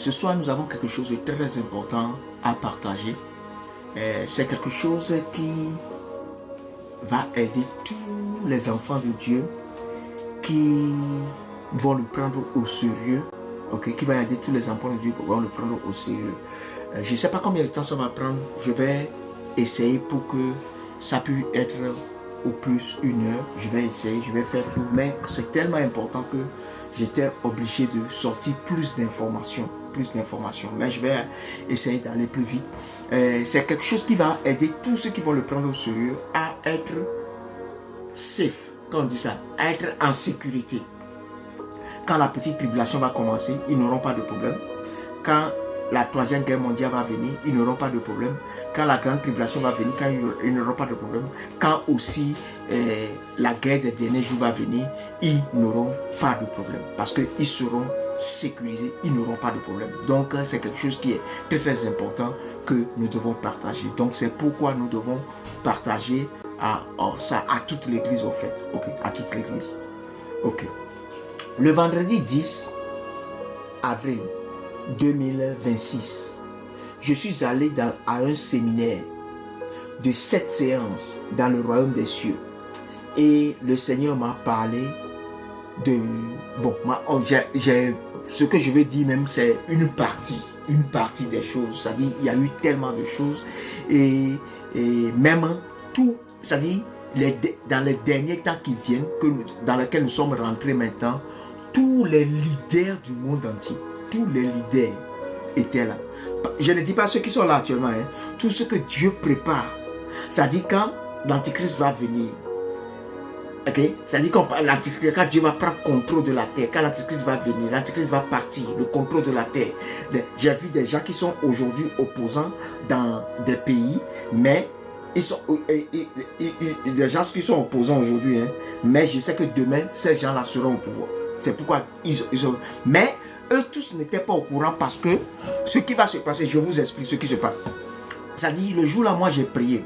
ce soir, nous avons quelque chose de très important à partager. C'est quelque chose qui va aider tous les enfants de Dieu qui vont le prendre au sérieux. Okay, qui va aider tous les enfants de Dieu qui vont le prendre au sérieux. Je ne sais pas combien de temps ça va prendre. Je vais essayer pour que ça puisse être au plus 1 heure. Je vais essayer, je vais faire tout. Mais c'est tellement important que j'étais obligé de sortir plus d'informations. Mais je vais essayer d'aller plus vite. C'est quelque chose qui va aider tous ceux qui vont le prendre au sérieux à être safe, quand on dit ça, à être en sécurité. Quand la petite tribulation va commencer, ils n'auront pas de problème. Quand la 3e guerre mondiale va venir, ils n'auront pas de problème. Quand la grande tribulation va venir, ils n'auront pas de problème. Quand aussi la guerre des derniers jours va venir, ils n'auront pas de problème. Parce qu'ils seront sécurisés, ils n'auront pas de problème. Donc c'est quelque chose qui est très très important que nous devons partager. Donc c'est pourquoi nous devons partager ça à toute l'église au fait. Ok, à toute l'église. Ok. Le vendredi 10 avril 2026, je suis allé à un séminaire de 7 séances dans le royaume des cieux. Et le Seigneur m'a parlé de... Bon, ce que je vais dire même, c'est une partie des choses. C'est-à-dire, il y a eu tellement de choses. Et même tout, c'est-à-dire, dans les derniers temps qui viennent, dans lesquels nous sommes rentrés maintenant, tous les leaders du monde entier, tous les leaders étaient là. Je ne dis pas ceux qui sont là actuellement, hein, tout ce que Dieu prépare. C'est-à-dire quand l'Antichrist va venir, okay? C'est-à-dire quand Dieu va prendre contrôle de la terre, quand l'Antichrist va venir, l'Antichrist va partir, le contrôle de la terre. J'ai vu des gens qui sont aujourd'hui opposants dans des pays, mais ils sont des gens qui sont opposants aujourd'hui, hein, mais je sais que demain, ces gens-là seront au pouvoir. C'est pourquoi mais eux tous n'étaient pas au courant parce que ce qui va se passer, je vous explique ce qui se passe. C'est-à-dire, le jour-là, moi, j'ai prié.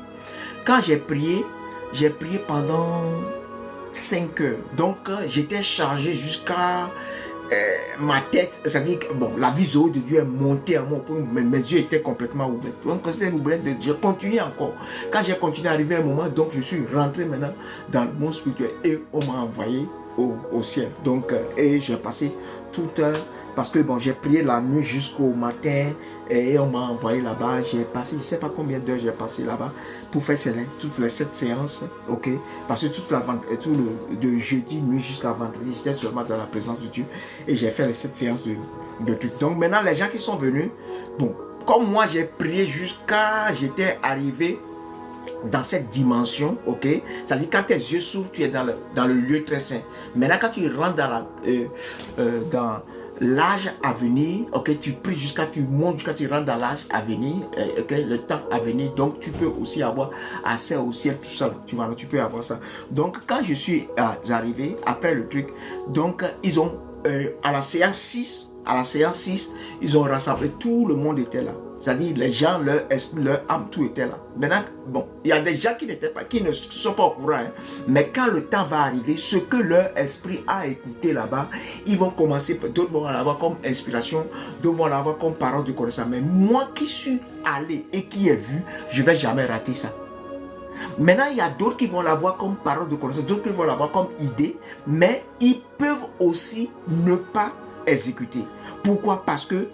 Quand j'ai prié pendant 5 heures. Donc, j'étais chargé jusqu'à ma tête. C'est-à-dire que, bon, la vision de Dieu est montée à moi. Mes yeux étaient complètement ouverts. Donc, je continue encore. Quand j'ai continué à arriver à un moment, donc, je suis rentré maintenant dans le monde spirituel et on m'a envoyé au ciel. Donc, et j'ai passé toute heure, parce que bon, j'ai prié la nuit jusqu'au matin et on m'a envoyé là-bas. J'ai passé, je ne sais pas combien d'heures j'ai passé là-bas pour faire toutes les 7 séances, ok? Parce que de jeudi nuit jusqu'à vendredi, j'étais seulement dans la présence de Dieu et j'ai fait les 7 séances de trucs. Donc maintenant, les gens qui sont venus, bon, comme moi j'ai prié j'étais arrivé dans cette dimension, ok? C'est-à-dire quand tes yeux s'ouvrent, tu es dans le lieu très saint. Maintenant, quand tu rentres dans l'âge à venir, ok, tu pries tu montes jusqu'à tu rentres dans l'âge à venir, ok, le temps à venir. Donc, tu peux aussi avoir accès au ciel tout seul. Tu peux avoir ça. Donc, quand je suis arrivé après le truc, donc ils ont à la séance 6, ils ont rassemblé, tout le monde était là. C'est-à-dire les gens, leur esprit, leur âme, tout était là. Maintenant, bon, il y a des gens qui ne sont pas au courant. Hein, mais quand le temps va arriver, ce que leur esprit a écouté là-bas, ils vont commencer, d'autres vont l'avoir comme inspiration, d'autres vont l'avoir comme parole de connaissance. Mais moi qui suis allé et qui ai vu, je ne vais jamais rater ça. Maintenant, il y a d'autres qui vont l'avoir comme parole de connaissance, d'autres qui vont l'avoir comme idée, mais ils peuvent aussi ne pas exécuter. Pourquoi? Parce que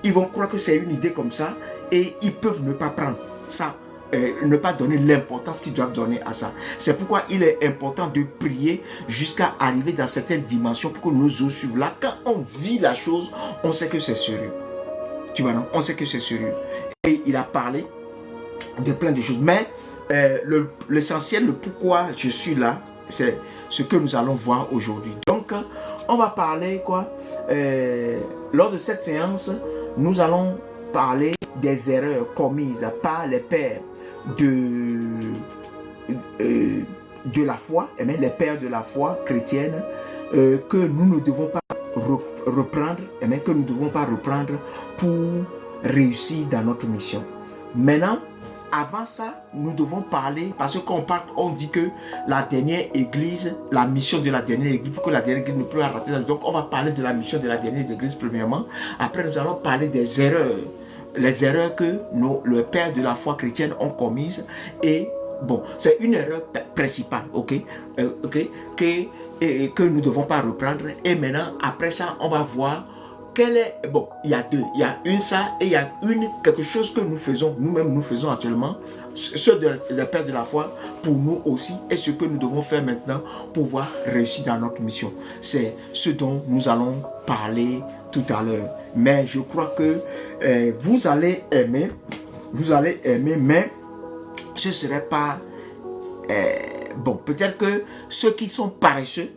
ils vont croire que c'est une idée comme ça et ils peuvent ne pas prendre ça, ne pas donner l'importance qu'ils doivent donner à ça. C'est pourquoi il est important de prier jusqu'à arriver dans certaines dimensions pour que nos yeux suivent. Là, quand on vit la chose, on sait que c'est sérieux. Tu vois, non? On sait que c'est sérieux. Et il a parlé de plein de choses. Mais l'essentiel, le pourquoi je suis là, c'est ce que nous allons voir aujourd'hui. Donc, on va parler quoi? Lors de cette séance, nous allons parler des erreurs commises par les pères de la foi, les pères de la foi chrétienne, que nous ne devons pas reprendre, que nous ne devons pas reprendre pour réussir dans notre mission. Maintenant, avant ça, nous devons parler, parce que quand on parle, on dit que la dernière église, la mission de la dernière église, pour que la dernière église ne peut pas rater. Donc on va parler de la mission de la dernière église premièrement. Après, nous allons parler des erreurs. Les erreurs que le père de la foi chrétienne ont commises. Et bon, c'est une erreur principale, ok, que nous ne devons pas reprendre. Et maintenant, après ça, on va voir quelle est... Bon, il y a deux. Il y a une ça et il y a quelque chose que nous faisons, nous-mêmes nous faisons actuellement, ce de le père de la foi, pour nous aussi, et ce que nous devons faire maintenant pour pouvoir réussir dans notre mission. C'est ce dont nous allons parler tout à l'heure. Mais je crois que vous allez aimer, mais ce ne serait pas... bon, peut-être que ceux qui sont paresseux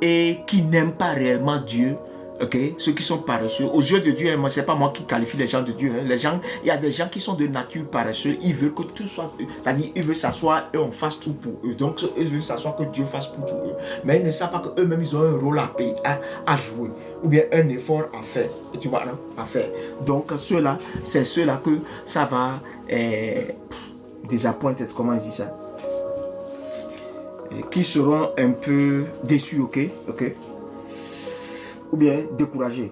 et qui n'aiment pas réellement Dieu, ok, ceux qui sont paresseux, aux yeux de Dieu, ce n'est pas moi qui qualifie les gens de Dieu. Hein. Les gens, il y a des gens qui sont de nature paresseux, ils veulent que tout soit, c'est-à-dire ils veulent s'asseoir et on fasse tout pour eux. Donc ils veulent s'asseoir que Dieu fasse pour eux. Mais ils ne savent pas qu'eux-mêmes ils ont un rôle à payer, à jouer, ou bien un effort à faire. Tu vois, non? À faire. Donc ceux-là, c'est ceux-là que ça va désappointer, comment ils disent ça, qui seront un peu déçus, ok, ou bien découragés.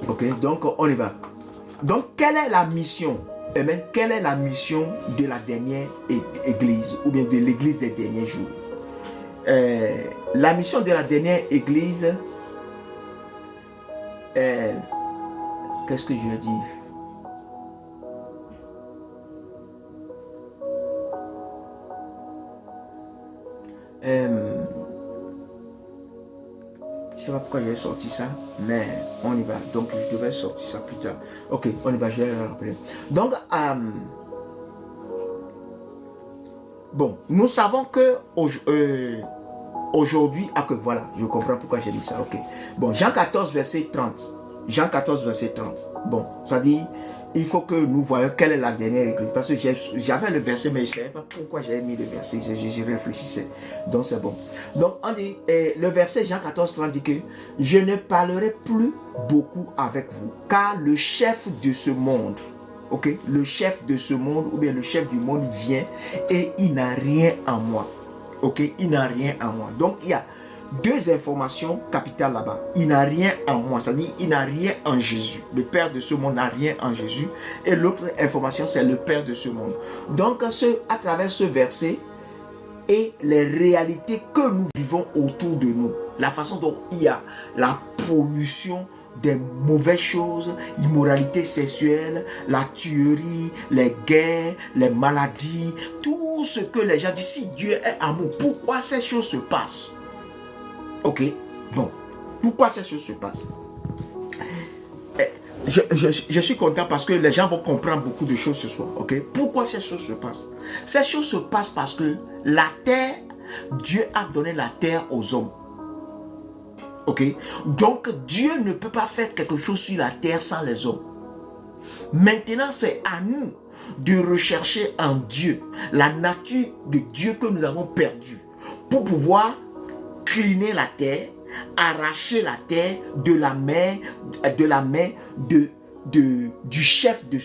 Ok, donc on y va. Donc quelle est la mission? Et même quelle est la mission de la dernière église, ou bien de l'église des derniers jours? La mission de la dernière église, qu'est-ce que je veux dire? Je ne sais pas pourquoi j'ai sorti ça, mais on y va. Donc, je devais sortir ça plus tard. Ok, on y va, je vais le rappeler. Donc, bon, nous savons que aujourd'hui, voilà, je comprends pourquoi j'ai dit ça. Ok, bon, Jean 14, verset 30. Jean 14, verset 30. Bon, ça dit, il faut que nous voyons quelle est la dernière église. Parce que j'avais le verset, mais je ne savais pas pourquoi j'avais mis le verset. Je réfléchissais. Donc, c'est bon. Donc, on dit, le verset Jean 14, 30 dit que je ne parlerai plus beaucoup avec vous, car le chef de ce monde, ok, le chef de ce monde, ou bien le chef du monde vient et il n'a rien en moi. Ok, il n'a rien en moi. Donc, il y a deux informations capitales là-bas. Il n'a rien en moi, c'est-à-dire il n'a rien en Jésus. Le Père de ce monde n'a rien en Jésus. Et l'autre information, c'est le Père de ce monde. Donc, à travers ce verset et les réalités que nous vivons autour de nous, la façon dont il y a la pollution des mauvaises choses, immoralité sexuelle, la tuerie, les guerres, les maladies, tout ce que les gens disent, si Dieu est amour, pourquoi ces choses se passent? Ok, bon, pourquoi ces choses se passent? Je suis content parce que les gens vont comprendre beaucoup de choses ce soir, ok? Pourquoi ces choses se passent? Ces choses se passent parce que la terre, Dieu a donné la terre aux hommes. Ok? Donc, Dieu ne peut pas faire quelque chose sur la terre sans les hommes. Maintenant, c'est à nous de rechercher en Dieu la nature de Dieu que nous avons perdue pour pouvoir cliner la terre, arracher la terre de la main du chef du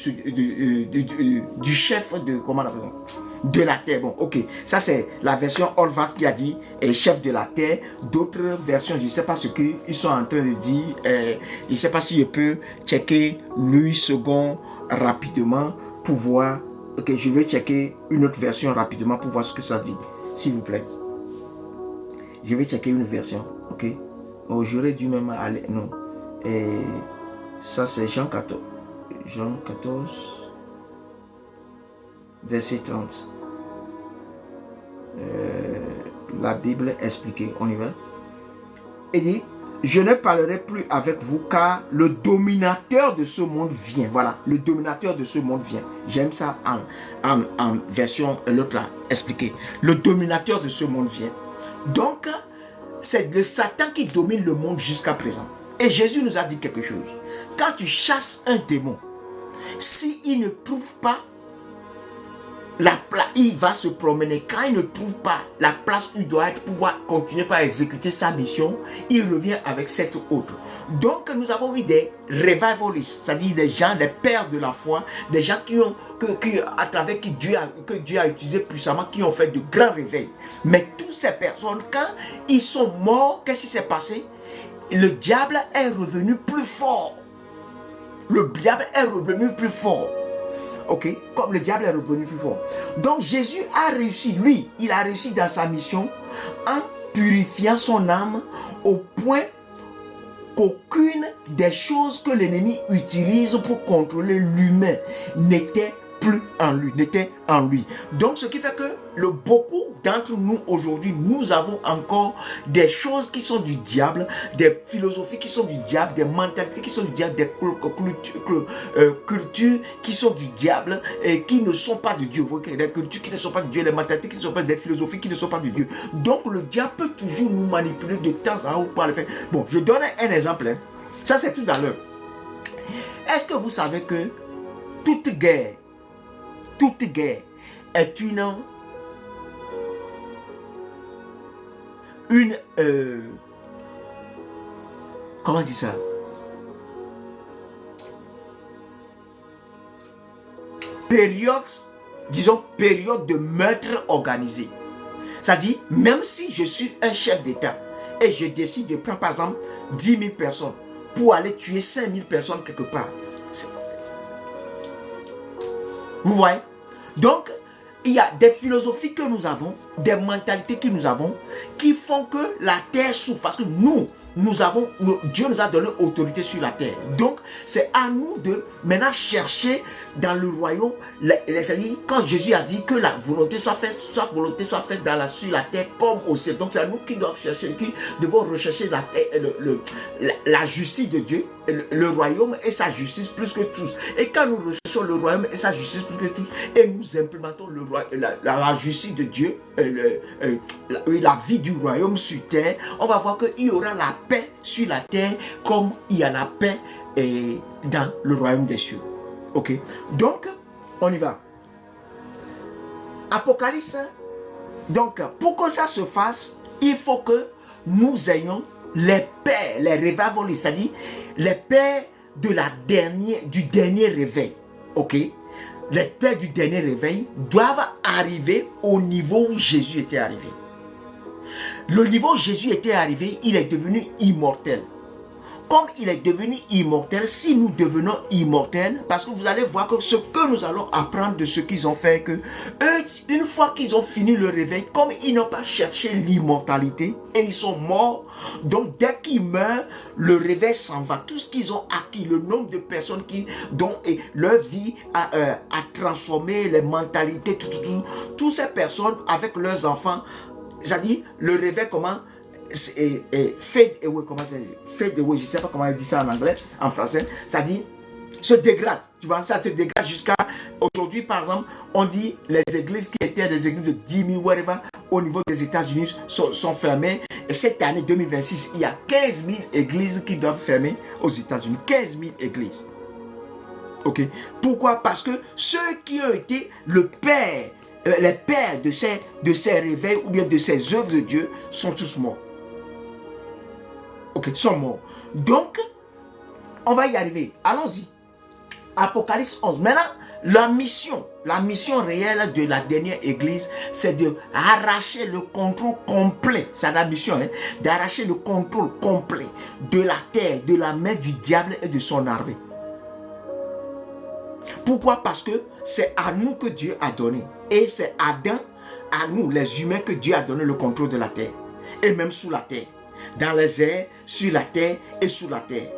chef de comment on appelle ça? De la terre. Bon, ok, ça c'est la version Olvas qui a dit chef de la terre. D'autres versions, je ne sais pas ce qu'ils sont en train de dire. Je ne sais pas si je peux checker Louis II rapidement pour voir. Ok, je vais checker une autre version rapidement pour voir ce que ça dit, s'il vous plaît. Je vais checker une version, ok. Oh, j'aurais dû même aller, non. Et ça c'est Jean 14. Jean 14, verset 30. La Bible expliquée, on y va. Il dit, je ne parlerai plus avec vous car le dominateur de ce monde vient. Voilà, le dominateur de ce monde vient. J'aime ça en version, l'autre là, expliqué. Le dominateur de ce monde vient. Donc, c'est le Satan qui domine le monde jusqu'à présent. Et Jésus nous a dit quelque chose. Quand tu chasses un démon, s'il ne trouve pas il va se promener. Quand il ne trouve pas la place où il doit être pour pouvoir continuer par exécuter sa mission, il revient avec 7 autres. Donc nous avons eu des revivalistes, c'est-à-dire des gens, des pères de la foi, des gens à travers que Dieu a utilisé puissamment, qui ont fait de grands réveils. Mais toutes ces personnes, quand ils sont morts, qu'est-ce qui s'est passé? Le diable est revenu plus fort. Le diable est revenu plus fort. Ok, comme le diable est revenu plus fort. Donc Jésus a réussi, lui, il a réussi dans sa mission en purifiant son âme au point qu'aucune des choses que l'ennemi utilise pour contrôler l'humain n'était plus en lui, n'était en lui. Donc ce qui fait que beaucoup d'entre nous aujourd'hui, nous avons encore des choses qui sont du diable, des philosophies qui sont du diable, des mentalités qui sont du diable, des cultures qui sont du diable et qui ne sont pas de Dieu. Des cultures qui ne sont pas de Dieu, les mentalités qui ne sont pas, des philosophies qui ne sont pas de Dieu. Donc le diable peut toujours nous manipuler de temps en temps pour le faire. Bon, je donne un exemple. Ça c'est tout à l'heure. Est-ce que vous savez que toute guerre est comment on dit ça? Période de meurtre organisé. C'est-à-dire, même si je suis un chef d'État et je décide de prendre par exemple 10 000 personnes pour aller tuer 5 000 personnes quelque part. Vous voyez? Donc, il y a des philosophies que nous avons, des mentalités que nous avons, qui font que la terre souffre. Parce que Dieu nous a donné autorité sur la terre. Donc, c'est à nous de maintenant chercher dans le royaume, quand Jésus a dit que la volonté soit faite, sur la terre comme au ciel. Donc, c'est à nous qui devons rechercher la terre, la justice de Dieu, le royaume et sa justice plus que tous. Et quand nous recherchons le royaume et sa justice plus que tous, et nous implémentons la justice de Dieu, la vie du royaume sur terre, on va voir qu'il y aura la paix sur la terre comme il y a la paix dans le royaume des cieux. Ok, donc on y va. Apocalypse. Donc pour que ça se fasse, il faut que nous ayons les pères, les revivalistes, c'est-à-dire les pères du dernier réveil. Ok, les pères du dernier réveil doivent arriver au niveau où Jésus était arrivé. Le niveau où Jésus était arrivé, il est devenu immortel. Comme il est devenu immortel, si nous devenons immortels, parce que vous allez voir que ce que nous allons apprendre de ce qu'ils ont fait, que eux, une fois qu'ils ont fini le réveil, comme ils n'ont pas cherché l'immortalité et ils sont morts, donc dès qu'ils meurent, le réveil s'en va. Tout ce qu'ils ont acquis, le nombre de personnes dont leur vie a transformé, les mentalités, toutes ces personnes avec leurs enfants, c'est-à-dire le réveil comment fade away, je ne sais pas comment on dit ça en anglais, en français, c'est-à-dire se dégrade, tu vois, ça se dégrade jusqu'à aujourd'hui. Par exemple, on dit les églises qui étaient des églises de 10 000 whatever au niveau des États-Unis sont fermées, et cette année 2026 il y a 15 000 églises qui doivent fermer aux États-Unis. 15 000 églises. Ok, pourquoi? Parce que ceux qui ont été les pères de ces réveils ou bien de ces œuvres de Dieu sont tous morts. Ok, sont morts. Donc, on va y arriver. Allons-y. Apocalypse 11. Maintenant, la mission réelle de la dernière église, c'est de arracher le contrôle complet. C'est la mission, d'arracher le contrôle complet de la terre, de la main du diable et de son armée. Pourquoi? Parce que c'est à nous que Dieu a donné. Et c'est à nous, les humains, que Dieu a donné le contrôle de la terre. Et même sous la terre. Dans les airs, sur la terre et sous la terre.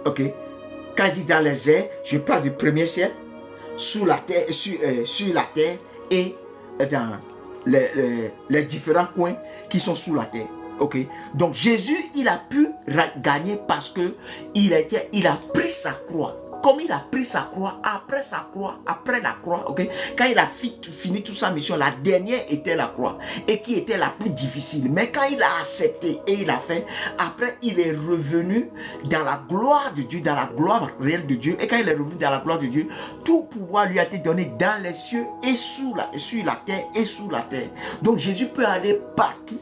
Ok? Quand je dis dans les airs, je parle du premier ciel, sous la terre, sur la terre et dans les différents coins qui sont sous la terre. Ok? Donc Jésus, il a pu gagner parce que il a pris sa croix. comme il a pris sa croix, après la croix, ok, quand il a fini toute sa mission, la dernière était la croix, et qui était la plus difficile. Mais quand il a accepté et il a fait, après il est revenu dans la gloire de Dieu, dans la gloire réelle de Dieu. Et quand il est revenu dans la gloire de Dieu, tout pouvoir lui a été donné dans les cieux et sur la terre et sous la terre. Donc Jésus peut aller partout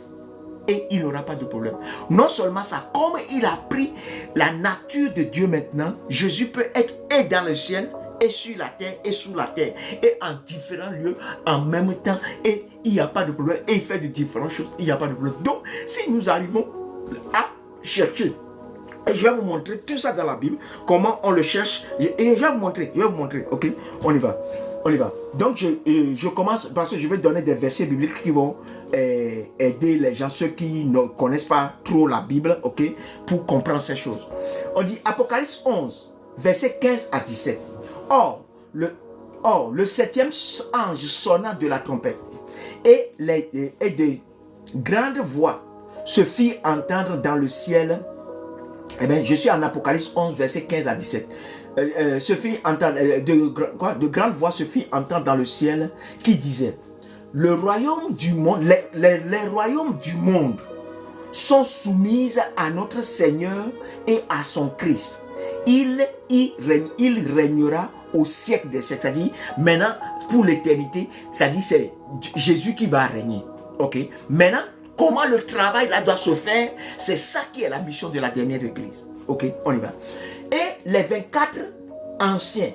et il n'aura pas de problème. Non seulement ça, comme il a pris la nature de Dieu maintenant, Jésus peut être et dans le ciel, et sur la terre, et sous la terre, et en différents lieux en même temps, et il n'y a pas de problème, et il fait de différentes choses, il n'y a pas de problème. Donc, si nous arrivons à chercher, et je vais vous montrer tout ça dans la Bible, comment on le cherche, et je vais vous montrer, ok, on y va. Donc, je commence parce que je vais donner des versets bibliques qui vont aider les gens, ceux qui ne connaissent pas trop la Bible, ok, pour comprendre ces choses. On dit Apocalypse 11, versets 15 à 17. Or, le septième ange sonna de la trompette, et de grandes voix se firent entendre dans le ciel. Eh bien, je suis en Apocalypse 11, versets 15 à 17. Se fit entendre, de grandes voix se fit entendre dans le ciel qui disait: le royaume du monde, les royaumes du monde sont soumises à notre Seigneur et à son Christ. Il régnera au siècle des siècles. C'est-à-dire, maintenant, pour l'éternité, c'est-à-dire c'est Jésus qui va régner. Ok? Maintenant, comment le travail là doit se faire, c'est ça qui est la mission de la dernière église. Ok? On y va. Et les 24 anciens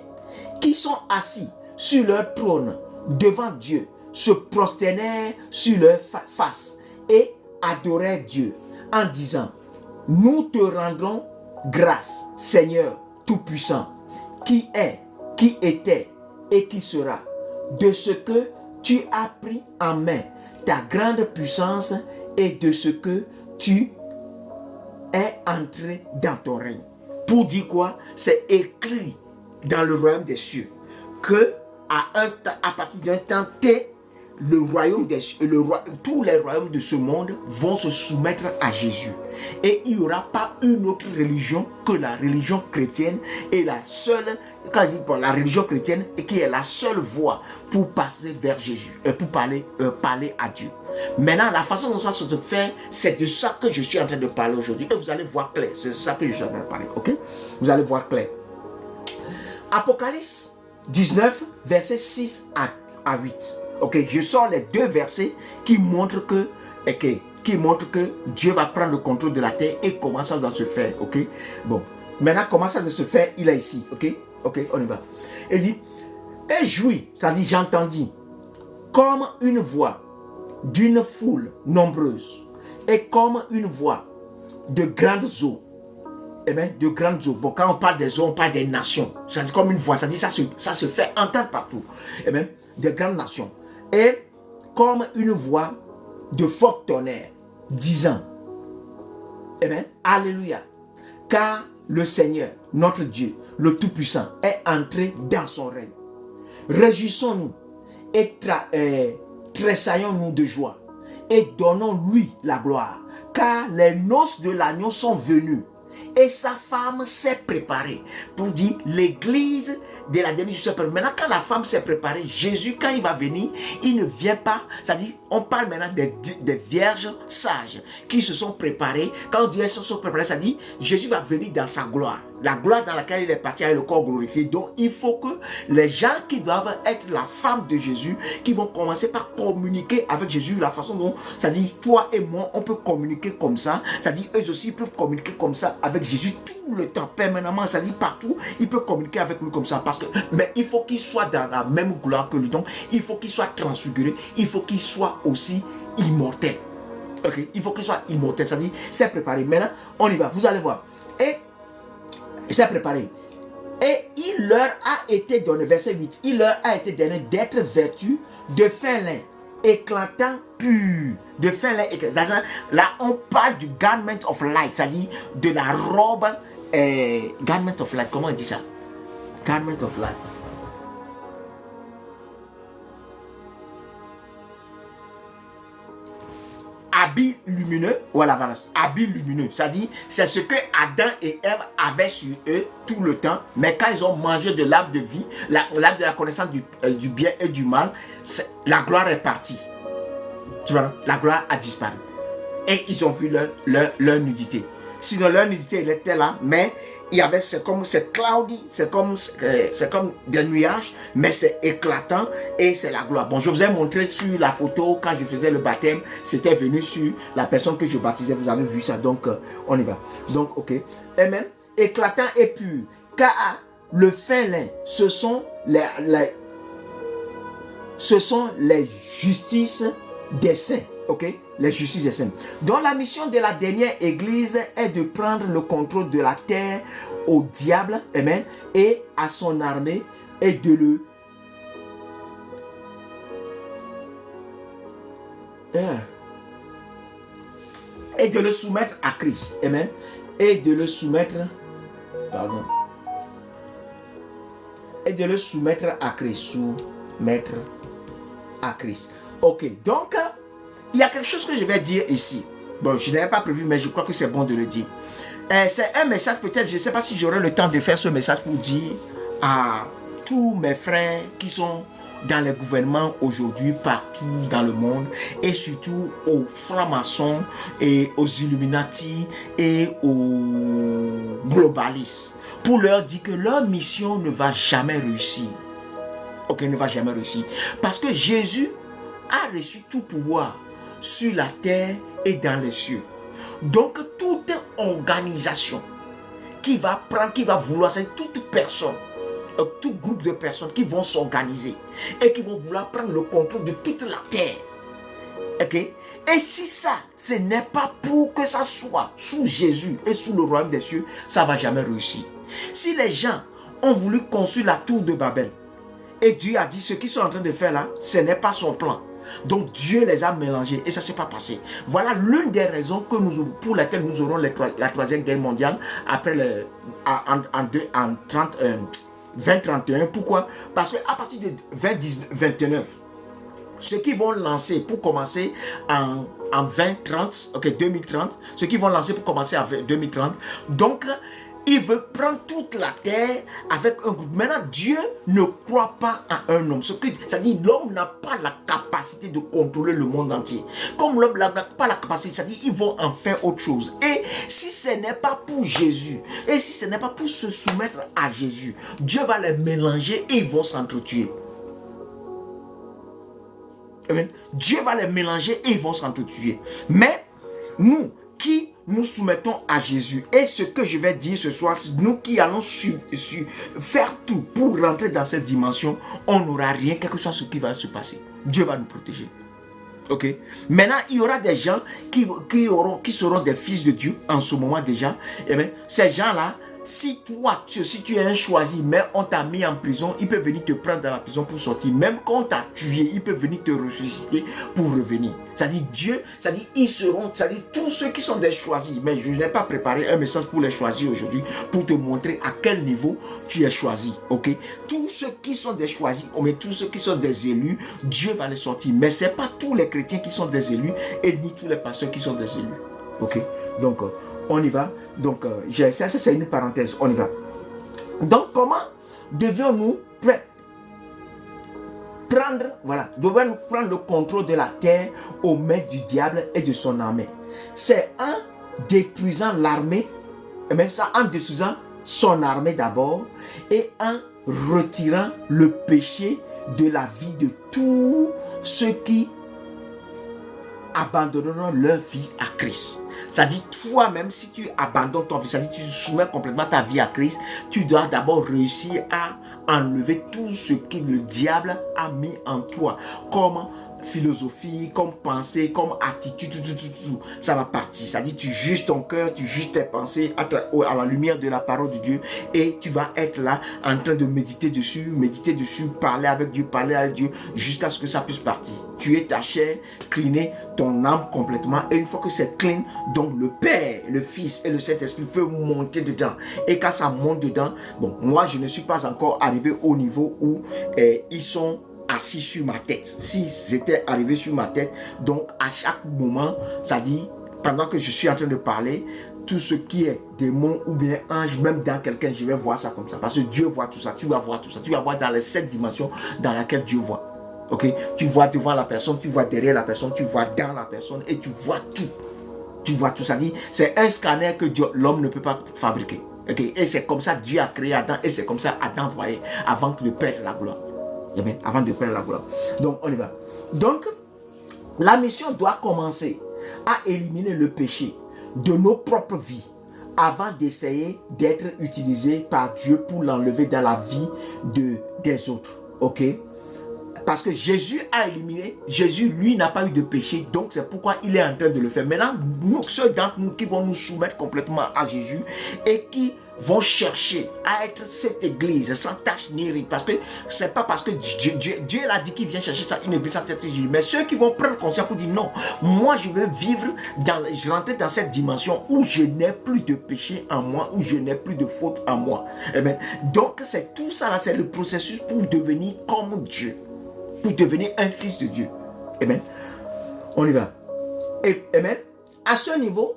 qui sont assis sur leur trône devant Dieu se prosternèrent sur leur face et adorèrent Dieu en disant: nous te rendrons grâce, Seigneur Tout-Puissant, qui est, qui était et qui sera, de ce que tu as pris en main ta grande puissance et de ce que tu es entré dans ton règne. Pour dire quoi? C'est écrit dans le royaume des cieux que à partir d'un temps T, le royaume des cieux, tous les royaumes de ce monde vont se soumettre à Jésus. Et il n'y aura pas une autre religion que la religion chrétienne et la seule, quand je dis pour la religion chrétienne, qui est la seule voie pour passer vers Jésus, pour parler à Dieu. Maintenant, la façon dont ça se fait, c'est de ça que je suis en train de parler aujourd'hui. Et vous allez voir clair. C'est ça que je suis en train de parler. Ok? Vous allez voir clair. Apocalypse 19, versets 6 à 8. Ok? Je sors les deux versets qui montrent que Dieu va prendre le contrôle de la terre et comment ça doit se faire. Ok? Bon. Maintenant, comment ça doit se faire? Il est ici. Ok? Ok? On y va. Il dit: et jouis, c'est-à-dire j'entendis, comme une voix d'une foule nombreuse et comme une voix de grandes eaux. Eh bien, de grandes eaux. Bon, quand on parle des eaux, on parle des nations. Ça dit comme une voix, ça dit ça se fait entendre partout. Eh bien, des grandes nations. Et comme une voix de fort tonnerre, disant: eh bien, Alléluia, car le Seigneur, notre Dieu, le Tout-Puissant, est entré dans son règne. Réjouissons-nous et tressaillons-nous de joie et donnons-lui la gloire, car les noces de l'agneau sont venues et sa femme s'est préparée. Pour dire l'église de la dernière justice. Maintenant, quand la femme s'est préparée, Jésus, quand il va venir, il ne vient pas. C'est-à-dire, on parle maintenant des vierges sages qui se sont préparées. Quand on dit elles se sont préparées, ça dit Jésus va venir dans sa gloire. La gloire dans laquelle il est parti avec le corps glorifié. Donc, il faut que les gens qui doivent être la femme de Jésus, qui vont commencer par communiquer avec Jésus, la façon dont, c'est-à-dire, toi et moi, on peut communiquer comme ça. C'est-à-dire, eux aussi peuvent communiquer comme ça avec Jésus tout le temps, permanemment. C'est-à-dire, partout, ils peuvent communiquer avec lui comme ça. Mais il faut qu'il soit dans la même gloire que lui. Donc, il faut qu'il soit transfiguré. Il faut qu'il soit aussi immortel. Ok, il faut qu'il soit immortel. C'est-à-dire, c'est préparé. Maintenant, on y va. Vous allez voir. Et il s'est préparé. Et il leur a été donné, verset 8, il leur a été donné d'être vêtus de fin lin, éclatant pur. De fin lin éclatant. Là, on parle du garment of light, c'est-à-dire de la robe. Garment of light, comment on dit ça? Garment of light. habit lumineux, voilà, habit lumineux. C'est-à-dire, c'est ce que Adam et Ève avaient sur eux tout le temps, mais quand ils ont mangé de l'arbre de vie, l'arbre de la connaissance du bien et du mal, la gloire est partie. Tu vois, la gloire a disparu. Et ils ont vu leur nudité. Sinon, leur nudité, elle était là, mais il y avait, c'est cloudy, c'est comme des nuages, mais c'est éclatant et c'est la gloire. Bon, je vous ai montré sur la photo quand je faisais le baptême, c'était venu sur la personne que je baptisais, vous avez vu ça, donc on y va. Donc, ok. Et même, éclatant et pur, car le fin lin, ce sont les justices des saints, ok? Les justices des saints. Donc la mission de la dernière église est de prendre le contrôle de la terre au diable, amen, et à son armée, et de le soumettre à Christ, amen, et de le soumettre à Christ, Ok, donc il y a quelque chose que je vais dire ici. Bon, je n'avais pas prévu, mais je crois que c'est bon de le dire. C'est un message, peut-être, je ne sais pas si j'aurai le temps de faire ce message pour dire à tous mes frères qui sont dans les gouvernements aujourd'hui, partout dans le monde, et surtout aux francs-maçons et aux Illuminati et aux globalistes, pour leur dire que leur mission ne va jamais réussir. Ok, ne va jamais réussir. Parce que Jésus a reçu tout pouvoir sur la terre et dans les cieux. Donc, toute organisation qui va vouloir, c'est toute personne, tout groupe de personnes qui vont s'organiser et qui vont vouloir prendre le contrôle de toute la terre. Ok? Et si ça, ce n'est pas pour que ça soit sous Jésus et sous le royaume des cieux, ça ne va jamais réussir. Si les gens ont voulu construire la tour de Babel, et Dieu a dit, ce qu'ils sont en train de faire là, ce n'est pas son plan. Donc Dieu les a mélangés et ça ne s'est pas passé. Voilà l'une des raisons pour lesquelles nous aurons la troisième guerre mondiale après en 2031. Pourquoi? Parce qu'à partir de 2029, ceux qui vont lancer pour commencer en 2030, ok, 2030, ceux qui vont lancer pour commencer en 2030, donc il veut prendre toute la terre avec un groupe. Maintenant, Dieu ne croit pas à un homme. C'est-à-dire l'homme n'a pas la capacité de contrôler le monde entier. Comme l'homme n'a pas la capacité, c'est-à-dire ils vont en faire autre chose. Et si ce n'est pas pour Jésus, et si ce n'est pas pour se soumettre à Jésus, Dieu va les mélanger et ils vont s'entretuer. Amen. Dieu va les mélanger et ils vont s'entretuer. Mais nous qui nous soumettons à Jésus, et ce que je vais dire ce soir, nous qui allons faire tout pour rentrer dans cette dimension, on n'aura rien, quel que soit ce qui va se passer. Dieu va nous protéger. Ok. Maintenant, il y aura des gens qui seront des fils de Dieu en ce moment déjà. Et bien, ces gens-là, si tu es un choisi, mais on t'a mis en prison, il peut venir te prendre dans la prison pour sortir. Même quand on t'a tué, il peut venir te ressusciter pour revenir. C'est-à-dire Dieu, c'est-à-dire ils seront, c'est-à-dire tous ceux qui sont des choisis. Mais je n'ai pas préparé un message pour les choisir aujourd'hui, pour te montrer à quel niveau tu es choisi. Ok? Tous ceux qui sont des choisis, mais tous ceux qui sont des élus, Dieu va les sortir. Mais ce n'est pas tous les chrétiens qui sont des élus et ni tous les pasteurs qui sont des élus. Ok? Donc, on y va. Donc, ça c'est une parenthèse. On y va. Donc, comment devions-nous prendre le contrôle de la terre aux mains du diable et de son armée? C'est en détruisant l'armée, mais ça en détruisant son armée d'abord et en retirant le péché de la vie de tous ceux qui abandonneront leur vie à Christ. C'est-à-dire toi-même, si tu abandonnes ton vie, c'est-à-dire tu soumets complètement ta vie à Christ, tu dois d'abord réussir à enlever tout ce que le diable a mis en toi, comme philosophie, comme pensée, comme attitude, tout, ça va partir. C'est-à-dire tu juges ton cœur, tu juges tes pensées à la lumière de la parole de Dieu et tu vas être là en train de méditer dessus, parler avec Dieu jusqu'à ce que ça puisse partir. Tu es ta chair, cleaner ton âme complètement et une fois que c'est clean, donc le Père, le Fils et le Saint-Esprit peuvent monter dedans. Et quand ça monte dedans, bon, moi je ne suis pas encore arrivé au niveau où ils sont assis sur ma tête, s'ils étaient arrivés sur ma tête, donc à chaque moment, ça dit, pendant que je suis en train de parler, tout ce qui est démon ou bien ange, même dans quelqu'un, je vais voir ça comme ça. Parce que Dieu voit tout ça, tu vas voir tout ça. Tu vas voir dans les 7 dimensions dans lesquelles Dieu voit. Ok, tu vois devant la personne, tu vois derrière la personne, tu vois dans la personne et tu vois tout. Tu vois tout ça. C'est un scanner que l'homme ne peut pas fabriquer. Okay? Et c'est comme ça que Dieu a créé Adam et c'est comme ça Adam voyait avant de perdre la gloire. Amen. Avant de perdre la gloire. Donc on y va. Donc la mission doit commencer à éliminer le péché de nos propres vies avant d'essayer d'être utilisé par Dieu pour l'enlever dans la vie des autres. Ok? Parce que Jésus a éliminé, Jésus lui n'a pas eu de péché, donc c'est pourquoi il est en train de le faire. Maintenant, nous, ceux d'entre nous qui vont nous soumettre complètement à Jésus et qui vont chercher à être cette église sans tache ni ride, parce que c'est pas parce que Dieu l'a dit qu'il vient chercher ça, une église sans tache ni ride, mais ceux qui vont prendre conscience pour dire non, moi je veux vivre, je rentre dans cette dimension où je n'ai plus de péché en moi, où je n'ai plus de faute en moi. Amen. Donc c'est tout ça là, c'est le processus pour devenir comme Dieu, pour devenir un fils de Dieu. Amen. On y va. Et, amen. À ce niveau,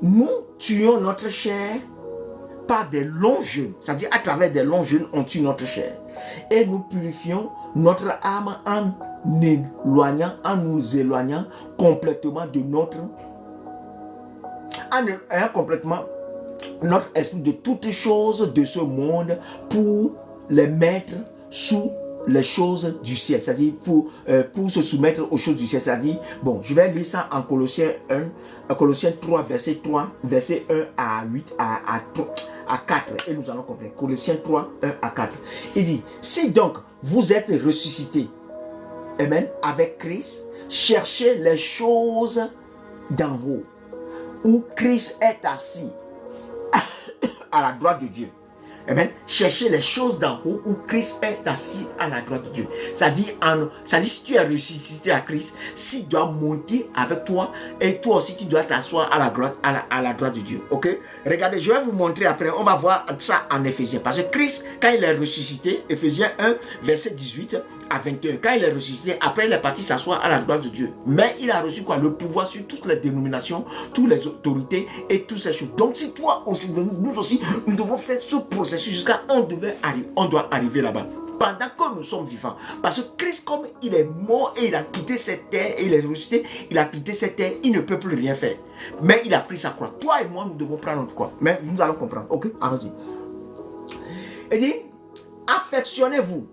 nous tuons notre chair par des longs jeûnes. C'est-à-dire à travers des longs jeûnes, on tue notre chair. Et nous purifions notre âme en nous éloignant complètement de complètement notre esprit de toutes choses de ce monde pour les mettre sous les choses du ciel, c'est-à-dire pour se soumettre aux choses du ciel, c'est-à-dire, bon, je vais lire ça en Colossiens 3, verset 1 à 8, à 4, et nous allons comprendre. Colossiens 3, 1 à 4. Il dit, si donc vous êtes ressuscités, amen, avec Christ, cherchez les choses d'en haut, où Christ est assis à la droite de Dieu. Amen. Cherchez les choses d'en haut où Christ est assis à la droite de Dieu. C'est-à-dire, si tu es ressuscité à Christ, s'il doit monter avec toi, et toi aussi tu dois t'asseoir à la droite de Dieu. Ok? Regardez, je vais vous montrer après. On va voir ça en Éphésiens. Parce que Christ, quand il est ressuscité, Éphésiens 1, verset 18 à 21, quand il est ressuscité, après il est parti s'asseoir à la droite de Dieu. Mais il a reçu quoi? Le pouvoir sur toutes les dénominations, toutes les autorités et toutes ces choses. Donc si toi aussi, nous aussi, nous devons faire ce processus jusqu'à on doit arriver là-bas. Pendant que nous sommes vivants. Parce que Christ, comme il est mort et il a quitté cette terre, et il est ressuscité, il a quitté cette terre, il ne peut plus rien faire. Mais il a pris sa croix. Toi et moi, nous devons prendre notre croix. Mais nous allons comprendre. Ok? Allons-y. Il dit, affectionnez-vous.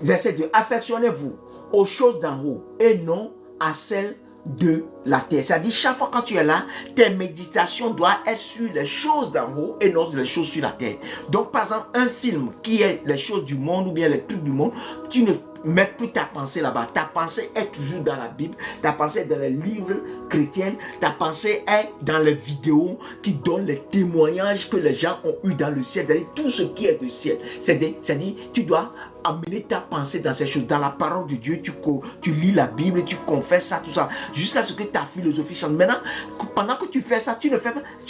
Verset 2. Affectionnez-vous aux choses d'en haut et non à celles de la terre. C'est-à-dire, chaque fois quand tu es là, tes méditations doivent être sur les choses d'en haut et non les choses sur la terre. Donc, par exemple, un film qui est les choses du monde ou bien les trucs du monde, tu ne mets plus ta pensée là-bas. Ta pensée est toujours dans la Bible, ta pensée est dans les livres chrétiens, ta pensée est dans les vidéos qui donnent les témoignages que les gens ont eu dans le ciel. C'est-à-dire, tout ce qui est du ciel. C'est-à-dire, tu dois amener ta pensée dans ces choses, dans la parole de Dieu, tu lis la Bible, tu confesses ça, tout ça, jusqu'à ce que ta philosophie change. Maintenant, pendant que tu fais ça, tu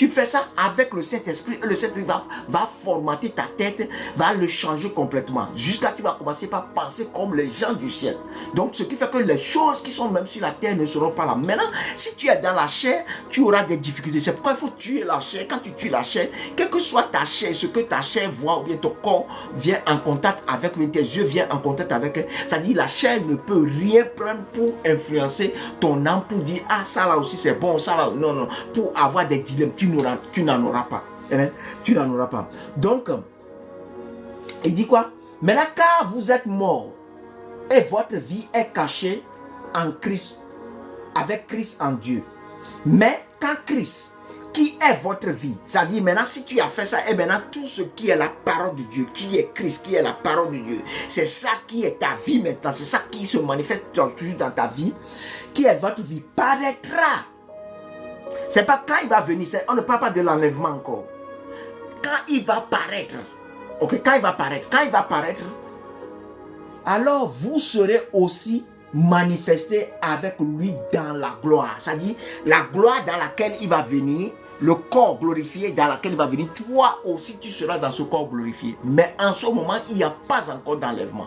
fais ça avec le Saint-Esprit, et le Saint-Esprit va formater ta tête, va le changer complètement, jusqu'à ce que tu vas commencer par penser comme les gens du ciel. Donc, ce qui fait que les choses qui sont même sur la terre ne seront pas là. Maintenant, si tu es dans la chair, tu auras des difficultés. C'est pourquoi il faut tuer la chair. Quand tu tues la chair, quelle que soit ta chair, ce que ta chair voit, ou bien ton corps vient en contact avec tes yeux, vient en contact avec elle. C'est-à-dire la chair ne peut rien prendre pour influencer ton âme, pour dire ah ça là aussi c'est bon, ça là non non, pour avoir des dilemmes. Tu n'en auras pas. Amen. Tu n'en auras pas. Donc il dit quoi? Maintenant, car vous êtes morts et votre vie est cachée en Christ, avec Christ en Dieu. Mais quand Christ, qui est votre vie, c'est-à-dire maintenant si tu as fait ça, et maintenant tout ce qui est la parole de Dieu, qui est Christ, qui est la parole de Dieu, c'est ça qui est ta vie maintenant, c'est ça qui se manifeste toujours dans ta vie, qui est votre vie, paraîtra. C'est pas quand il va venir, on ne parle pas de l'enlèvement encore. Quand il va paraître, ok, quand il va paraître, alors vous serez aussi manifesté avec lui dans la gloire. C'est-à-dire la gloire dans laquelle il va venir, le corps glorifié dans lequel il va venir, toi aussi tu seras dans ce corps glorifié. Mais en ce moment, il n'y a pas encore d'enlèvement.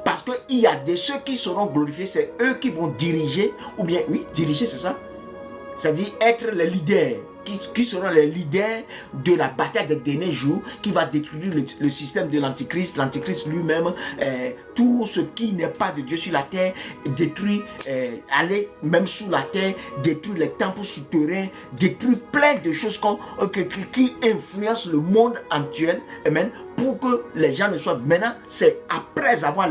Parce qu'il y a ceux qui seront glorifiés, c'est eux qui vont diriger, ou bien, oui, diriger, c'est ça. C'est-à-dire être les leaders, qui seront les leaders de la bataille des derniers jours, qui va détruire le système de l'Antichrist. L'Antichrist lui-même, tout ce qui n'est pas de Dieu sur la terre, détruit, aller même sous la terre, détruire les temples souterrains, détruire plein de choses qui influencent le monde actuel. Amen. Pour que les gens ne soient... Maintenant, c'est après les avoir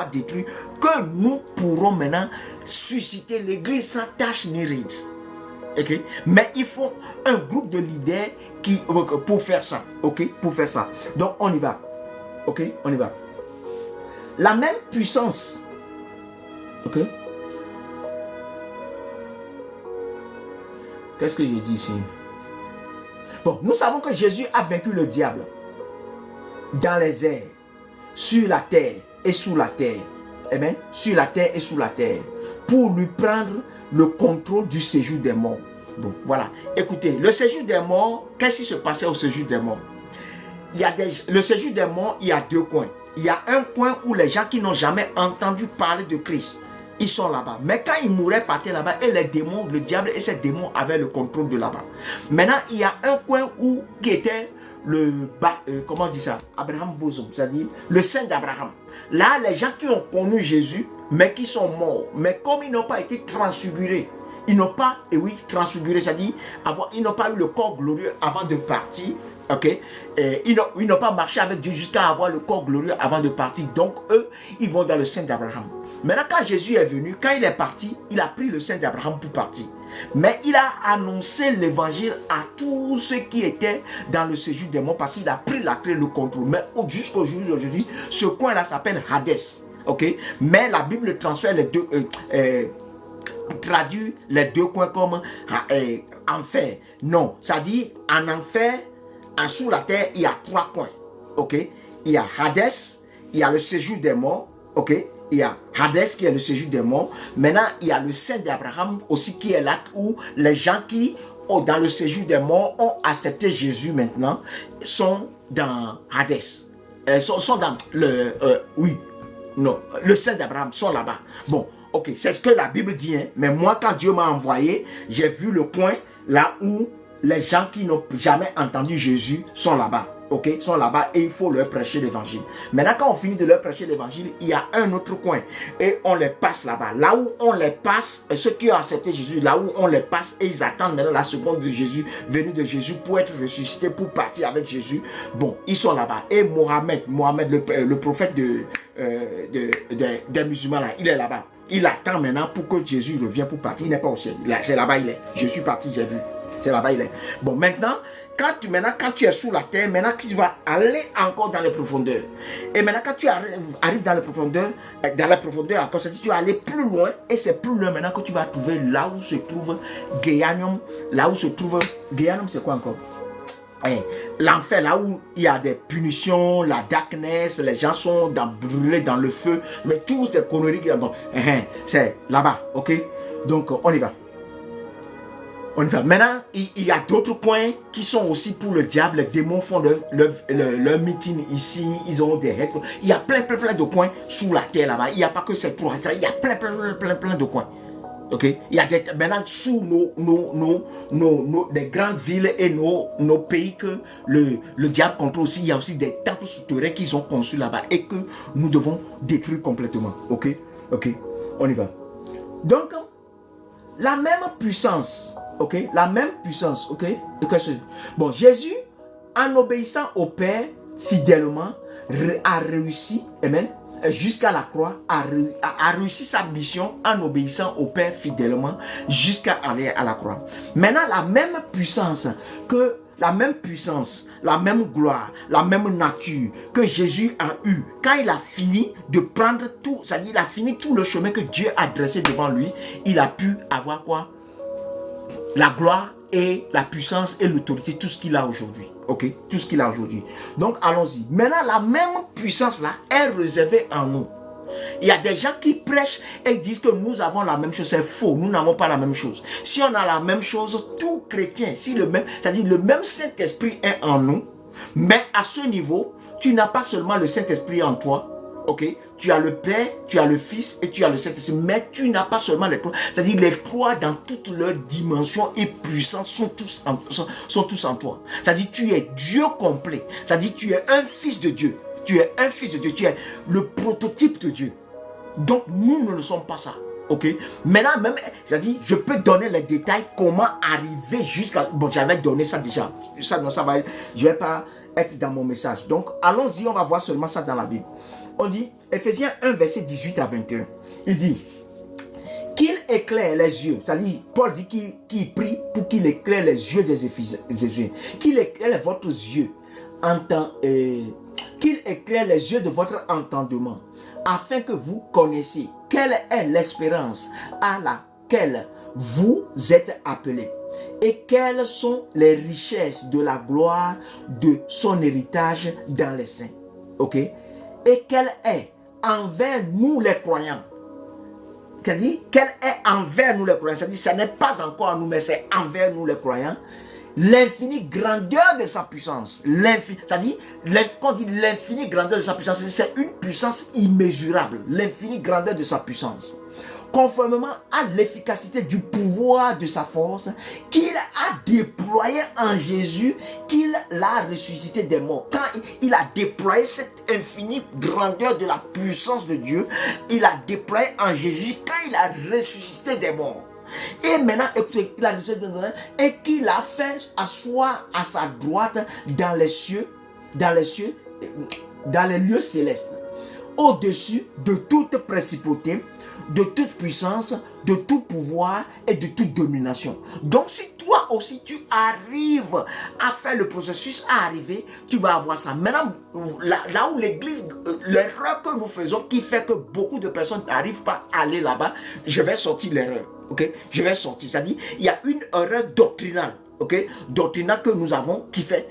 détruits, que nous pourrons maintenant susciter l'église sans tache ni ride. Okay? Mais il faut un groupe de leaders pour faire ça. Ok? Pour faire ça. Donc on y va. Ok? On y va. La même puissance. Ok? Qu'est-ce que j'ai dit ici? Bon, nous savons que Jésus a vaincu le diable dans les airs, sur la terre et sous la terre. Amen. Sur la terre et sous la terre. Pour lui prendre le contrôle du séjour des morts. Bon, voilà. Écoutez, le séjour des morts, qu'est-ce qui se passait au séjour des morts? Le séjour des morts, il y a deux coins. Il y a un coin où les gens qui n'ont jamais entendu parler de Christ, ils sont là-bas. Mais quand ils mouraient, partaient là-bas, et les démons, le diable et ses démons avaient le contrôle de là-bas. Maintenant, il y a un coin qui était comment on dit ça? Abraham Bosom, c'est-à-dire le sein d'Abraham. Là, les gens qui ont connu Jésus, mais qui sont morts, mais comme ils n'ont pas été transfigurés, ils n'ont pas, transfigurés, c'est-à-dire ils n'ont pas eu le corps glorieux avant de partir. Ok, ils n'ont pas marché avec Dieu jusqu'à avoir le corps glorieux avant de partir. Donc eux, ils vont dans le sein d'Abraham. Maintenant, quand Jésus est venu, quand il est parti, il a pris le sein d'Abraham pour partir. Mais il a annoncé l'évangile à tous ceux qui étaient dans le séjour des morts, parce qu'il a pris la clé, le contrôle. Mais jusqu'au jour d'aujourd'hui, ce coin-là s'appelle Hadès. Ok, mais la Bible transfère les deux, traduit les deux coins comme enfer. Non, ça dit en enfer. Sous la terre, il y a trois coins. Ok, il y a Hadès, il y a le séjour des morts. Ok, il y a Hadès qui est le séjour des morts. Maintenant, il y a le sein d'Abraham aussi qui est là où les gens qui dans le séjour des morts ont accepté Jésus maintenant sont dans Hadès. Sont dans le le sein d'Abraham sont là-bas. Bon, ok, c'est ce que la Bible dit. Hein, mais moi, quand Dieu m'a envoyé, j'ai vu le coin là où les gens qui n'ont jamais entendu Jésus sont là-bas, ok, sont là-bas et il faut leur prêcher l'évangile. Maintenant, quand on finit de leur prêcher l'évangile, il y a un autre coin et on les passe là-bas. Là où on les passe, ceux qui ont accepté Jésus, là où on les passe et ils attendent maintenant la seconde de Jésus, venue de Jésus pour être ressuscité, pour partir avec Jésus. Bon, ils sont là-bas. Et Mohamed, le prophète des musulmans, là, il est là-bas. Il attend maintenant pour que Jésus revienne pour partir. Il n'est pas au ciel. C'est là-bas il est. Je suis parti, j'ai vu. C'est là-bas il est. Bon, maintenant, quand tu es sous la terre, maintenant tu vas aller encore dans les profondeurs. Et maintenant, quand tu arrives dans les profondeurs, encore, tu vas aller plus loin. Et c'est plus loin maintenant que tu vas trouver là où se trouve Gehenna. Gehenna, c'est quoi encore? L'enfer, là où il y a des punitions, la darkness, les gens sont brûlés dans le feu. Mais toutes ces conneries, c'est là-bas, ok? Donc, on y va. Maintenant, il y a d'autres coins qui sont aussi pour le diable. Les démons font leur meeting ici. Ils ont des règles. Il y a plein de coins sous la terre là-bas. Il n'y a pas que ces trois. Il y a plein de coins. Ok? Il y a maintenant sous des grandes villes et nos pays que le diable contrôle aussi. Il y a aussi des temples souterrains qu'ils ont conçus là-bas et que nous devons détruire complètement. Ok? Ok? On y va. Donc, la même puissance. Ok, la même puissance, ok. Bon, Jésus, en obéissant au Père fidèlement, a réussi, amen, jusqu'à la croix, a réussi sa mission en obéissant au Père fidèlement jusqu'à aller à la croix. Maintenant, la même puissance, la même gloire, la même nature que Jésus a eu quand il a fini de prendre tout, c'est-à-dire il a fini tout le chemin que Dieu a dressé devant lui, il a pu avoir quoi? La gloire et la puissance et l'autorité, tout ce qu'il a aujourd'hui. Ok, tout ce qu'il a aujourd'hui. Donc, allons-y. Maintenant, la même puissance-là est réservée en nous. Il y a des gens qui prêchent et disent que nous avons la même chose. C'est faux, nous n'avons pas la même chose. Si on a la même chose, tout chrétien, c'est-à-dire le même Saint-Esprit est en nous, Mais à ce niveau, tu n'as pas seulement le Saint-Esprit en toi. Ok, tu as le Père, tu as le Fils et tu as le Saint-Esprit, mais tu n'as pas seulement les trois. C'est-à-dire les trois dans toutes leurs dimensions et puissances sont tous en toi. C'est-à-dire tu es Dieu complet. C'est-à-dire tu es un fils de Dieu. Tu es un fils de Dieu. Tu es le prototype de Dieu. Donc nous ne sommes pas ça. Ok. Maintenant même, c'est-à-dire je peux donner les détails comment arriver jusqu'à. Bon, j'avais donné ça déjà. Ça non, ça va. Je vais pas être dans mon message. Donc allons-y, on va voir seulement ça dans la Bible. On dit, Ephésiens 1, verset 18 à 21. Il dit, qu'il éclaire les yeux. C'est-à-dire, Paul dit qu'il prie pour qu'il éclaire les yeux des Éphésiens. Qu'il éclaire votre yeux. Qu'il éclaire les yeux de votre entendement. Afin que vous connaissiez quelle est l'espérance à laquelle vous êtes appelés. Et quelles sont les richesses de la gloire de son héritage dans les saints. Ok? Et quelle est envers nous les croyants. C'est-à-dire, quelle est envers nous les croyants. C'est-à-dire, ce n'est pas encore à nous, mais c'est envers nous les croyants. L'infinie grandeur de sa puissance. C'est-à-dire, quand on dit l'infinie grandeur de sa puissance, c'est une puissance immesurable. L'infinie grandeur de sa puissance. Conformément à l'efficacité du pouvoir de sa force qu'il a déployé en Jésus, qu'il a ressuscité des morts. Quand il a déployé cette infinie grandeur de la puissance de Dieu, il a déployé en Jésus quand il a ressuscité des morts. Et maintenant, écoutez, il a ressuscité des morts et qu'il a fait asseoir à sa droite dans les cieux, dans les lieux célestes, au-dessus de toute principauté, de toute puissance, de tout pouvoir et de toute domination. Donc si toi aussi tu arrives à faire le processus à arriver, tu vas avoir ça. Maintenant, là où l'église, l'erreur que nous faisons qui fait que beaucoup de personnes n'arrivent pas à aller là-bas, je vais sortir l'erreur. Ok, je vais sortir. C'est-à-dire, il y a une erreur doctrinale. Ok, doctrinale que nous avons qui fait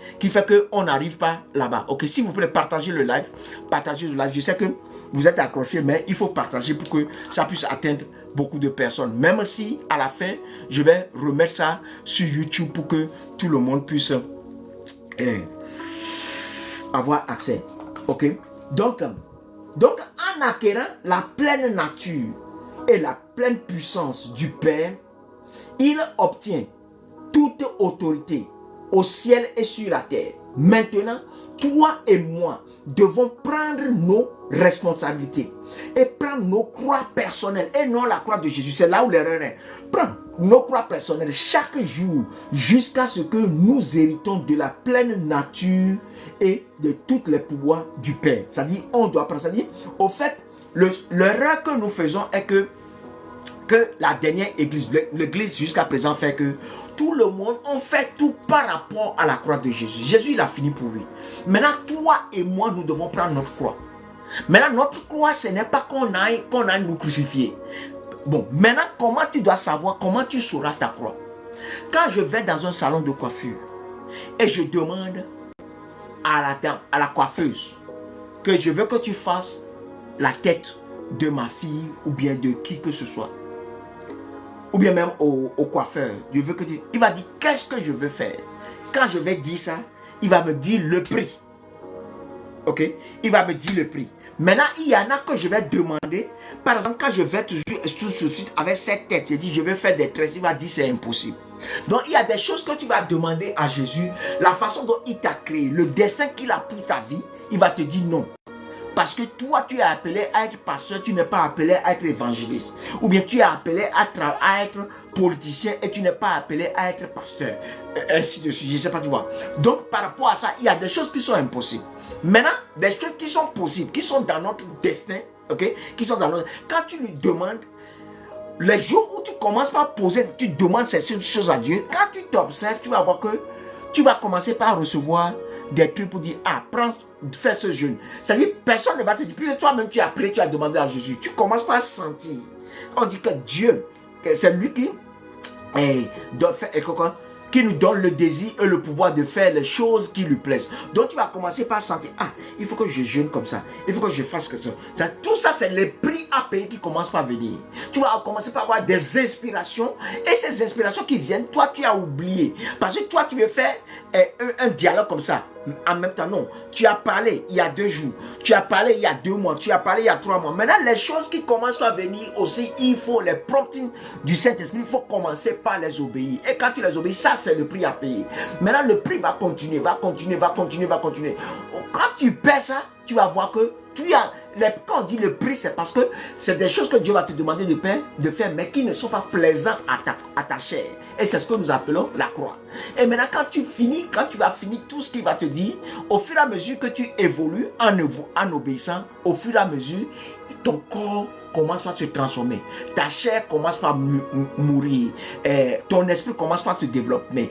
qu'on n'arrive pas là-bas. Ok, s'il vous plaît, partagez le live. Partagez le live. Je sais que vous êtes accrochés, mais il faut partager pour que ça puisse atteindre beaucoup de personnes. Même si à la fin, je vais remettre ça sur YouTube pour que tout le monde puisse avoir accès. Ok, donc en acquérant la pleine nature et la pleine puissance du Père, il obtient toute autorité au ciel et sur la terre. Maintenant, toi et moi devons prendre nos responsabilités et prendre nos croix personnelles et non la croix de Jésus. C'est là où l'erreur est. Prendre nos croix personnelles chaque jour jusqu'à ce que nous héritons de la pleine nature et de tous les pouvoirs du Père. C'est-à-dire, on doit prendre. C'est-à-dire, au fait, l'erreur que nous faisons est que la dernière église, l'église jusqu'à présent fait que tout le monde, on fait tout par rapport à la croix de Jésus. Jésus, il a fini pour lui. Maintenant, toi et moi, nous devons prendre notre croix. Maintenant, notre croix, ce n'est pas qu'on aille nous crucifier. Bon, maintenant, comment tu dois savoir, comment tu sauras ta croix? Quand je vais dans un salon de coiffure et je demande à la coiffeuse que je veux que tu fasses la tête de ma fille ou bien de qui que ce soit, ou bien même au coiffeur, je veux que il va dire qu'est-ce que je veux faire. Quand je vais dire ça, il va me dire le prix. Ok, il va me dire le prix. Maintenant, il y en a que je vais demander. Par exemple, quand je vais toujours tout de suite avec cette tête, je dis je vais faire des tresses, il va dire c'est impossible. Donc il y a des choses que tu vas demander à Jésus, la façon dont il t'a créé, le destin qu'il a pour ta vie, il va te dire non. Parce que toi, tu es appelé à être pasteur, tu n'es pas appelé à être évangéliste. Ou bien tu es appelé à être politicien et tu n'es pas appelé à être pasteur. Ainsi de suite, je ne sais pas, tu vois. Donc, par rapport à ça, il y a des choses qui sont impossibles. Maintenant, des choses qui sont possibles, qui sont dans notre destin, ok, qui sont dans notre... Quand tu lui demandes, les jours où tu commences par poser, tu demandes ces choses à Dieu, quand tu t'observes, tu vas voir que tu vas commencer par recevoir des trucs pour dire, ah, prends, fais ce jeûne. C'est-à-dire, personne ne va te dire, puisque toi-même tu as prié, tu as demandé à Jésus. Tu commences par sentir. On dit que Dieu, c'est lui qui nous donne le désir et le pouvoir de faire les choses qui lui plaisent. Donc tu vas commencer par sentir, ah, il faut que je jeûne comme ça, il faut que je fasse quelque chose. Tout ça, c'est les prix à payer qui commencent par venir. Tu vas commencer par avoir des inspirations, et ces inspirations qui viennent, toi tu as oublié. Parce que toi tu veux faire un dialogue comme ça. En même temps, non. Tu as parlé il y a 2 jours. Tu as parlé il y a 2 mois. Tu as parlé il y a 3 mois. Maintenant, les choses qui commencent à venir aussi, il faut les promptings du Saint-Esprit. Il faut commencer par les obéir. Et quand tu les obéis, ça, c'est le prix à payer. Maintenant, le prix va continuer, va continuer, va continuer, va continuer. Quand tu paies ça, tu vas voir que tu as... Quand on dit le prix, c'est parce que c'est des choses que Dieu va te demander de faire, mais qui ne sont pas plaisants à ta chair. Et c'est ce que nous appelons la croix. Et maintenant, quand tu vas finir tout ce qu'il va te dire, au fur et à mesure que tu évolues en obéissant, au fur et à mesure, ton corps commence par se transformer. Ta chair commence par mourir. Ton esprit commence par se développer.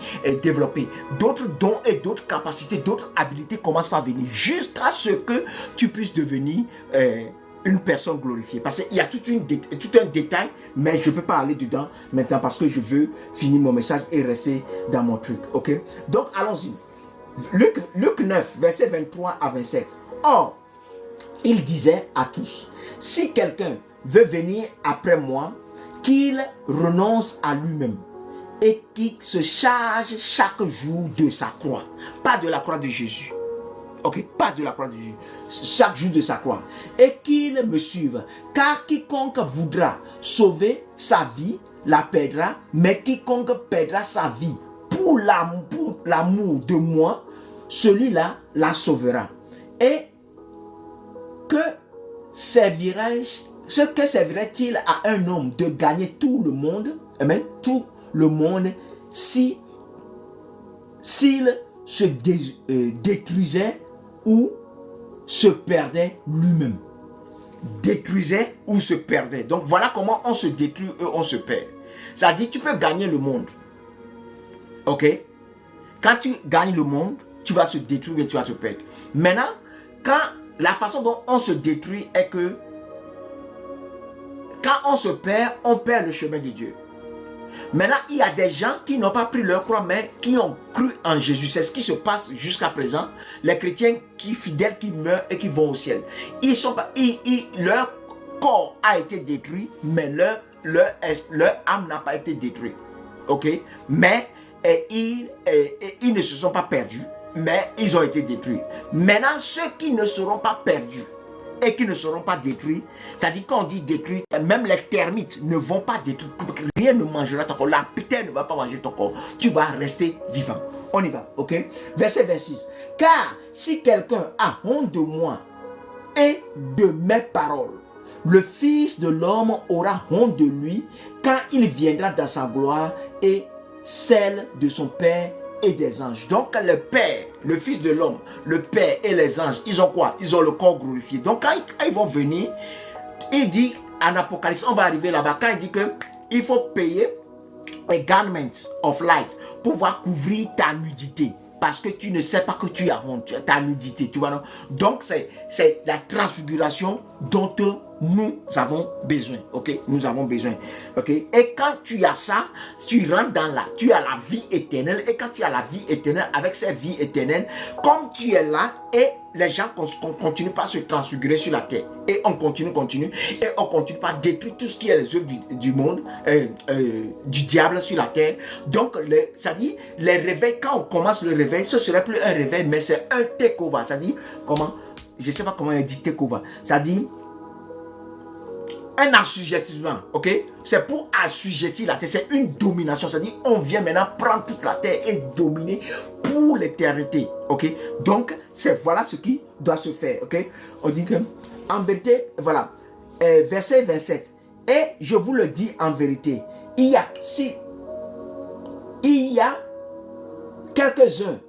D'autres dons et d'autres capacités, d'autres habilités commencent par venir jusqu'à ce que tu puisses devenir une personne glorifiée. Parce qu'il y a tout un détail, mais je ne peux pas aller dedans maintenant parce que je veux finir mon message et rester dans mon truc. Ok? Donc, allons-y. Luc 9, verset 23 à 27. Or, il disait à tous, si quelqu'un veut venir après moi, qu'il renonce à lui-même et qu'il se charge chaque jour de sa croix. Pas de la croix de Jésus. Ok, pas de la croix de Jésus. Chaque jour de sa croix. Et qu'il me suive. Car quiconque voudra sauver sa vie, la perdra. Mais quiconque perdra sa vie pour l'amour de moi, celui-là la sauvera. Et ce que servirait-il à un homme de gagner tout le monde, tout le monde, s'il se détruisait ou se perdait lui-même? Détruisait ou se perdait. Donc voilà comment on se détruit et on se perd. Ça dit, tu peux gagner le monde. Ok? Quand tu gagnes le monde, tu vas se détruire et tu vas te perdre. Maintenant, la façon dont on se détruit est que quand on se perd, on perd le chemin de Dieu. Maintenant, il y a des gens qui n'ont pas pris leur croix, mais qui ont cru en Jésus. C'est ce qui se passe jusqu'à présent. Les chrétiens fidèles qui meurent et qui vont au ciel. Leur corps a été détruit, mais leur âme n'a pas été détruite. Ok? Mais ils ne se sont pas perdus, mais ils ont été détruits. Maintenant, ceux qui ne seront pas perdus et qui ne seront pas détruits, c'est-à-dire quand on dit détruit, même les termites ne vont pas détruire, rien ne mangera ton corps, la terre ne va pas manger ton corps, tu vas rester vivant. On y va, ok? Verset 26. Car si quelqu'un a honte de moi et de mes paroles, le Fils de l'homme aura honte de lui quand il viendra dans sa gloire et celle de son Père et des anges. Donc le Père, le Fils de l'homme, le Père et les anges, ils ont quoi? Ils ont le corps glorifié. Donc quand ils vont venir, il dit en Apocalypse, on va arriver là-bas, quand il dit que il faut payer a garment of light pour pouvoir couvrir ta nudité. Parce que tu ne sais pas que tu as honte, ta nudité, tu vois non? Donc c'est la transfiguration dont nous avons besoin, ok? Nous avons besoin, ok? Et quand tu as ça, tu rentres tu as la vie éternelle. Et quand tu as la vie éternelle, avec cette vie éternelle, comme tu es là, et les gens continuent pas à se transfigurer sur la terre. Et on continue, et on continue pas à détruire tout ce qui est les œuvres du monde, du diable sur la terre. Donc, ça dit, les réveils, quand on commence le réveil, ce serait plus un réveil, mais c'est un takeover. Ça dit, comment? Je ne sais pas comment on dit takeover. Ça dit, un assujettissement, ok? C'est pour assujettir la terre, c'est une domination. C'est-à-dire, on vient maintenant prendre toute la terre et dominer pour l'éternité, ok? Donc, voilà ce qui doit se faire, ok? On dit que, en vérité, voilà, verset 27. Et je vous le dis en vérité, il y a quelques-uns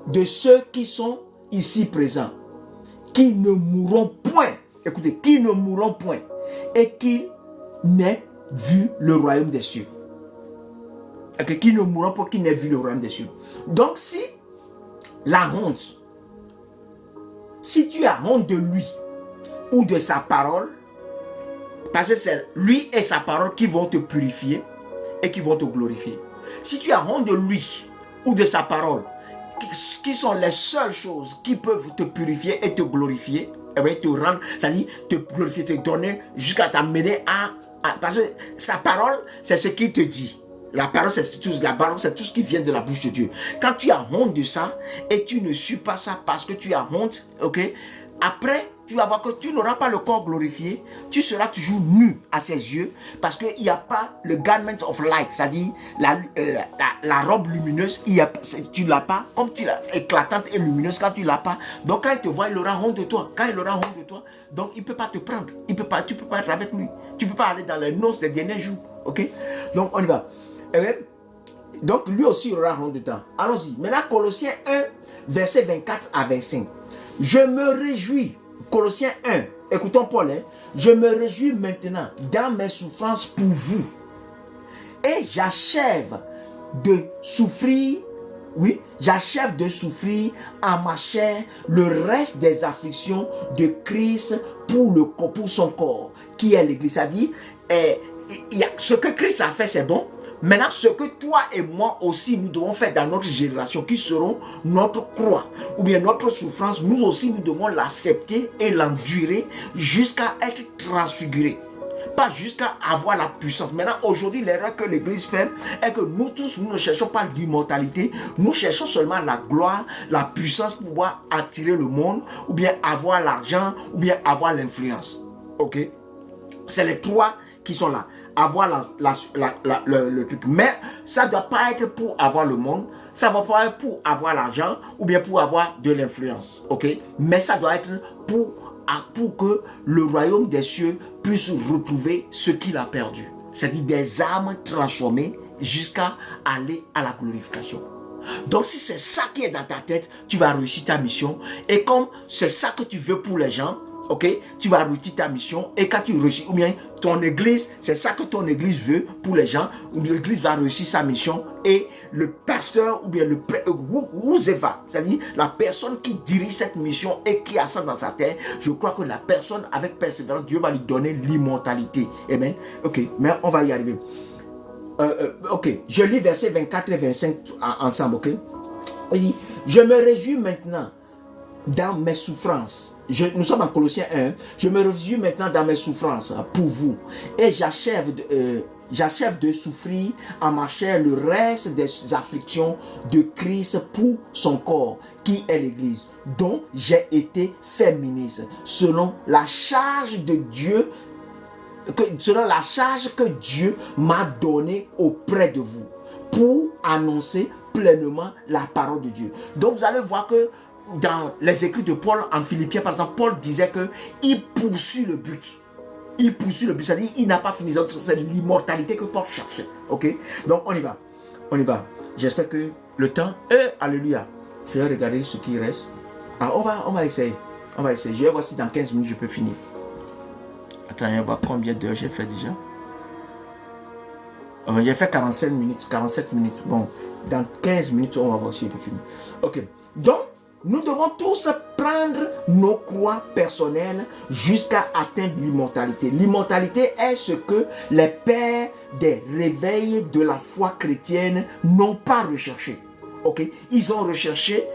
de ceux qui sont ici présents qui ne mourront point. Écoutez, qui ne mourront point et qui n'aient vu le royaume des cieux. Okay, qui ne mourront pas, qui n'aient vu le royaume des cieux. Donc, si la honte, si tu as honte de lui ou de sa parole, parce que c'est lui et sa parole qui vont te purifier et qui vont te glorifier. Si tu as honte de lui ou de sa parole, qui sont les seules choses qui peuvent te purifier et te glorifier, eh bien, te rendre, c'est-à-dire te glorifier, te donner jusqu'à t'amener à... Parce que sa parole, c'est ce qu'il te dit. La parole, c'est tout ce qui vient de la bouche de Dieu. Quand tu as honte de ça et tu ne suis pas ça parce que tu as honte, ok, après, tu vas voir que tu n'auras pas le corps glorifié, tu seras toujours nu à ses yeux parce qu'il n'y a pas le garment of light, c'est-à-dire la robe lumineuse, tu ne l'as pas, comme tu l'as éclatante et lumineuse quand tu ne l'as pas. Donc quand il te voit, il aura honte de toi. Quand il aura honte de toi, donc il ne peut pas te prendre. Tu ne peux pas être avec lui. Tu ne peux pas aller dans les noces des derniers jours. Ok? Donc on y va. Donc lui aussi aura honte de toi. Allons-y. Maintenant, Colossiens 1, versets 24 à 25. Je me réjouis. Colossiens 1, écoutons Paul, je me réjouis maintenant dans mes souffrances pour vous. Et j'achève de souffrir, en ma chair le reste des afflictions de Christ pour son corps, qui est l'Église. C'est-à-dire, ce que Christ a fait, c'est bon. Maintenant, ce que toi et moi aussi, nous devons faire dans notre génération, qui seront notre croix, ou bien notre souffrance, nous aussi, nous devons l'accepter et l'endurer jusqu'à être transfigurés. Pas jusqu'à avoir la puissance. Maintenant, aujourd'hui, l'erreur que l'Église fait est que nous tous, nous ne cherchons pas l'immortalité, nous cherchons seulement la gloire, la puissance pour pouvoir attirer le monde, ou bien avoir l'argent, ou bien avoir l'influence. Ok? C'est les trois qui sont là. Avoir le truc. Mais ça ne doit pas être pour avoir le monde, ça ne doit pas être pour avoir l'argent, ou bien pour avoir de l'influence. Ok? Mais ça doit être pour que le royaume des cieux puisse retrouver ce qu'il a perdu. C'est-à-dire des âmes transformées jusqu'à aller à la glorification. Donc si c'est ça qui est dans ta tête, tu vas réussir ta mission. Et comme c'est ça que tu veux pour les gens, ok, tu vas réussir ta mission. Et quand tu réussis, ou bien ton église, c'est ça que ton église veut pour les gens, l'église va réussir sa mission. Et le pasteur, ou bien c'est-à-dire la personne qui dirige cette mission et qui a ça dans sa tête, je crois que la personne avec persévérance, Dieu va lui donner l'immortalité. Amen. Ok, mais on va y arriver. Ok, je lis versets 24 et 25 ensemble, ok. Il dit, je me réjouis maintenant dans mes souffrances. Nous sommes en Colossiens 1. Je me réjouis maintenant dans mes souffrances pour vous. Et j'achève de souffrir en ma chair le reste des afflictions de Christ pour son corps, qui est l'Église, dont j'ai été fait ministre, selon la charge de Dieu, selon la charge que Dieu m'a donnée auprès de vous, pour annoncer pleinement la parole de Dieu. Donc vous allez voir que dans les écrits de Paul en Philippiens, par exemple, Paul disait qu'il poursuit le but. Il poursuit le but, c'est-à-dire qu'il n'a pas fini. C'est l'immortalité que Paul cherchait. Ok? Donc on y va. On y va. J'espère que le temps alléluia. Je vais regarder ce qui reste. Alors on va essayer. On va essayer. Je vais voir si dans 15 minutes je peux finir. Attends, on va voir combien d'heures j'ai fait déjà. J'ai fait 45 minutes, 47 minutes. Bon, dans 15 minutes, on va voir si je peux finir. Ok. Donc, nous devons tous prendre nos croix personnelles jusqu'à atteindre l'immortalité. L'immortalité est ce que les pères des réveils de la foi chrétienne n'ont pas recherché. Ok? Ils ont recherché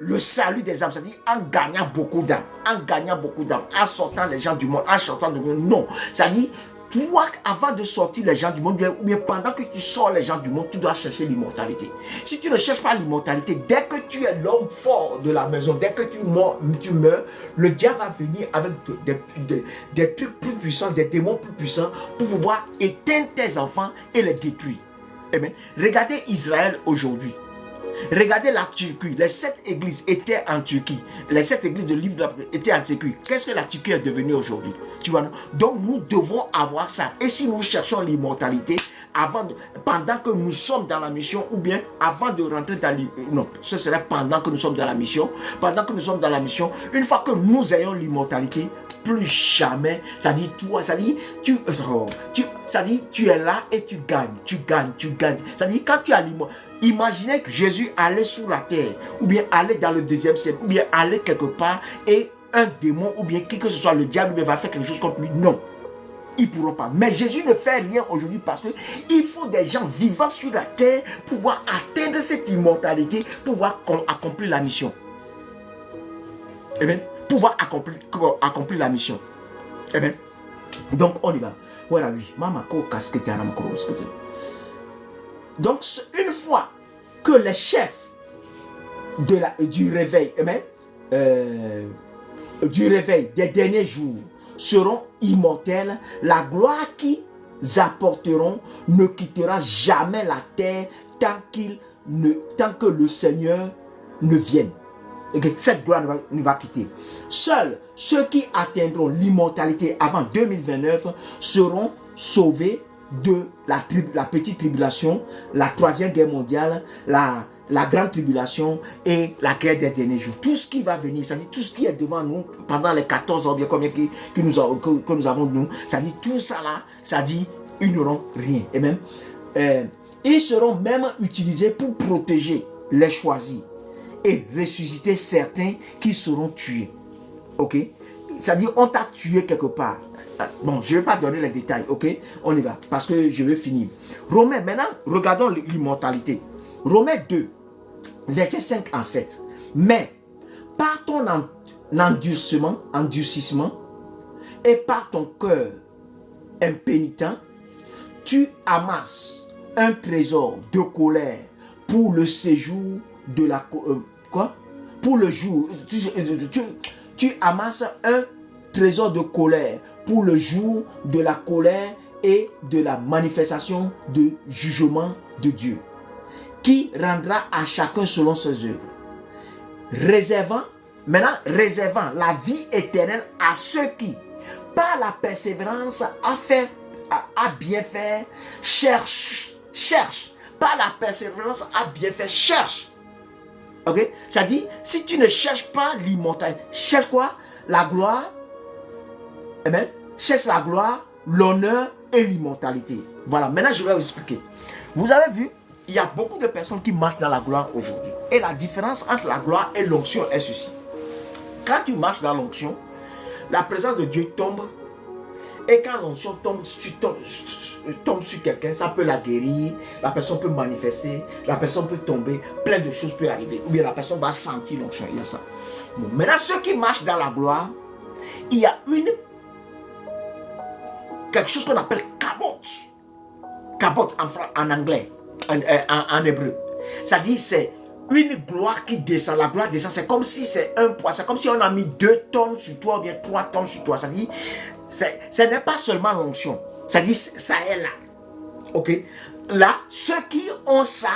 le salut des âmes, c'est-à-dire en gagnant beaucoup d'âmes, en sortant les gens du monde, en sortant du monde. Non, c'est-à-dire toi, avant de sortir les gens du monde, ou bien pendant que tu sors les gens du monde, tu dois chercher l'immortalité. Si tu ne cherches pas l'immortalité, dès que tu es l'homme fort de la maison, dès que tu meurs, le diable va venir avec des trucs plus puissants, des démons plus puissants, pour pouvoir éteindre tes enfants et les détruire. Amen. Regardez Israël aujourd'hui. Regardez la Turquie. Les 7 églises étaient en Turquie. Les 7 églises de livre de la étaient en Turquie. Qu'est-ce que la Turquie est devenue aujourd'hui? Tu vois? Donc nous devons avoir ça. Et si nous cherchons l'immortalité, pendant que nous sommes dans la mission, ou bien avant de rentrer dans non, ce serait pendant que nous sommes dans la mission. Pendant que nous sommes dans la mission, une fois que nous ayons l'immortalité, plus jamais, c'est-à-dire toi, c'est-à-dire tu es là et tu gagnes. C'est-à-dire quand tu as l'immortalité, imaginez que Jésus allait sur la terre, ou bien allait dans le deuxième siècle, ou bien allait quelque part et un démon, ou bien qui que ce soit, le diable va faire quelque chose contre lui. Non, ils ne pourront pas. Mais Jésus ne fait rien aujourd'hui parce qu'il faut des gens vivants sur la terre pour pouvoir atteindre cette immortalité, pour pouvoir accomplir la mission. Amen. Pouvoir accomplir la mission. Amen. Donc, on y va. Voilà, oui. Donc, une fois que les chefs du réveil, du réveil des derniers jours seront immortels, la gloire qu'ils apporteront ne quittera jamais la terre tant que le Seigneur ne vienne. Cette gloire ne va quitter. Seuls ceux qui atteindront l'immortalité avant 2029 seront sauvés de la petite tribulation, la troisième guerre mondiale, la grande tribulation et la guerre des derniers jours. Tout ce qui va venir, c'est-à-dire tout ce qui est devant nous pendant les 14 ans, bien combien que nous avons nous, c'est-à-dire tout ça là, c'est-à-dire ils n'auront rien. Et même, ils seront même utilisés pour protéger les choisis et ressusciter certains qui seront tués. Ok? C'est-à-dire, on t'a tué quelque part. Bon, je ne vais pas donner les détails, ok? On y va, parce que je vais finir. Romains, maintenant, regardons l'immortalité. Romains 2, versets 5 à 7. Mais, par ton endurcissement et par ton cœur impénitent, tu amasses un trésor de colère pour le séjour de la... Pour le jour... Tu amasses un trésor de colère pour le jour de la colère et de la manifestation de jugement de Dieu, qui rendra à chacun selon ses œuvres, réservant la vie éternelle à ceux qui, par la persévérance à bien faire, cherche, par la persévérance à bien faire, cherche. Ok? Ça dit, si tu ne cherches pas l'immortalité, cherche quoi? La gloire, cherche la gloire, l'honneur et l'immortalité. Voilà, maintenant je vais vous expliquer. Vous avez vu, il y a beaucoup de personnes qui marchent dans la gloire aujourd'hui. Et la différence entre la gloire et l'onction est ceci. Quand tu marches dans l'onction, la présence de Dieu tombe. Et quand l'onction tombe sur quelqu'un, ça peut la guérir, la personne peut manifester, la personne peut tomber, plein de choses peuvent arriver. Ou bien la personne va sentir l'onction, il y a ça. Bon, maintenant, ceux qui marchent dans la gloire, il y a quelque chose qu'on appelle kabot. Kabot en anglais, en hébreu. C'est-à-dire, c'est une gloire qui descend. La gloire descend, c'est comme si c'est un poids. C'est comme si on a mis 2 tonnes sur toi, ou bien 3 tonnes sur toi. C'est-à-dire, ce n'est pas seulement l'onction. C'est-à-dire, ça est là. Ok? Là, ceux qui ont ça,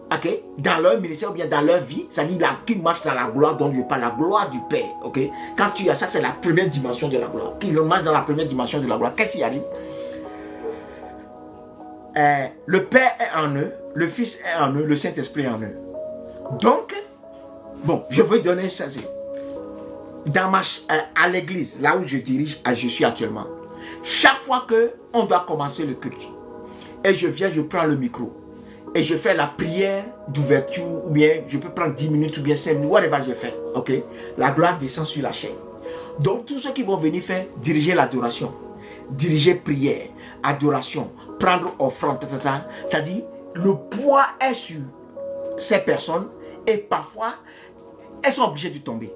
ok, dans leur ministère ou bien dans leur vie, c'est-à-dire là, qui marchent dans la gloire dont je parle, la gloire du Père. Ok? Quand tu as ça, c'est la première dimension de la gloire. Qui marche dans la première dimension de la gloire. Qu'est-ce qui arrive? Le Père est en eux, le Fils est en eux, le Saint-Esprit est en eux. Donc, bon, je vais donner ça. À l'église, là où je suis actuellement, chaque fois qu'on doit commencer le culte, et je viens, je prends le micro, et je fais la prière d'ouverture, ou bien je peux prendre 10 minutes, ou bien 5 minutes, whatever je fais, ok? La gloire descend sur la chaîne. Donc, tous ceux qui vont venir faire, diriger l'adoration, diriger prière, adoration, prendre offrande, c'est-à-dire, le poids est sur ces personnes, et parfois, elles sont obligées de tomber.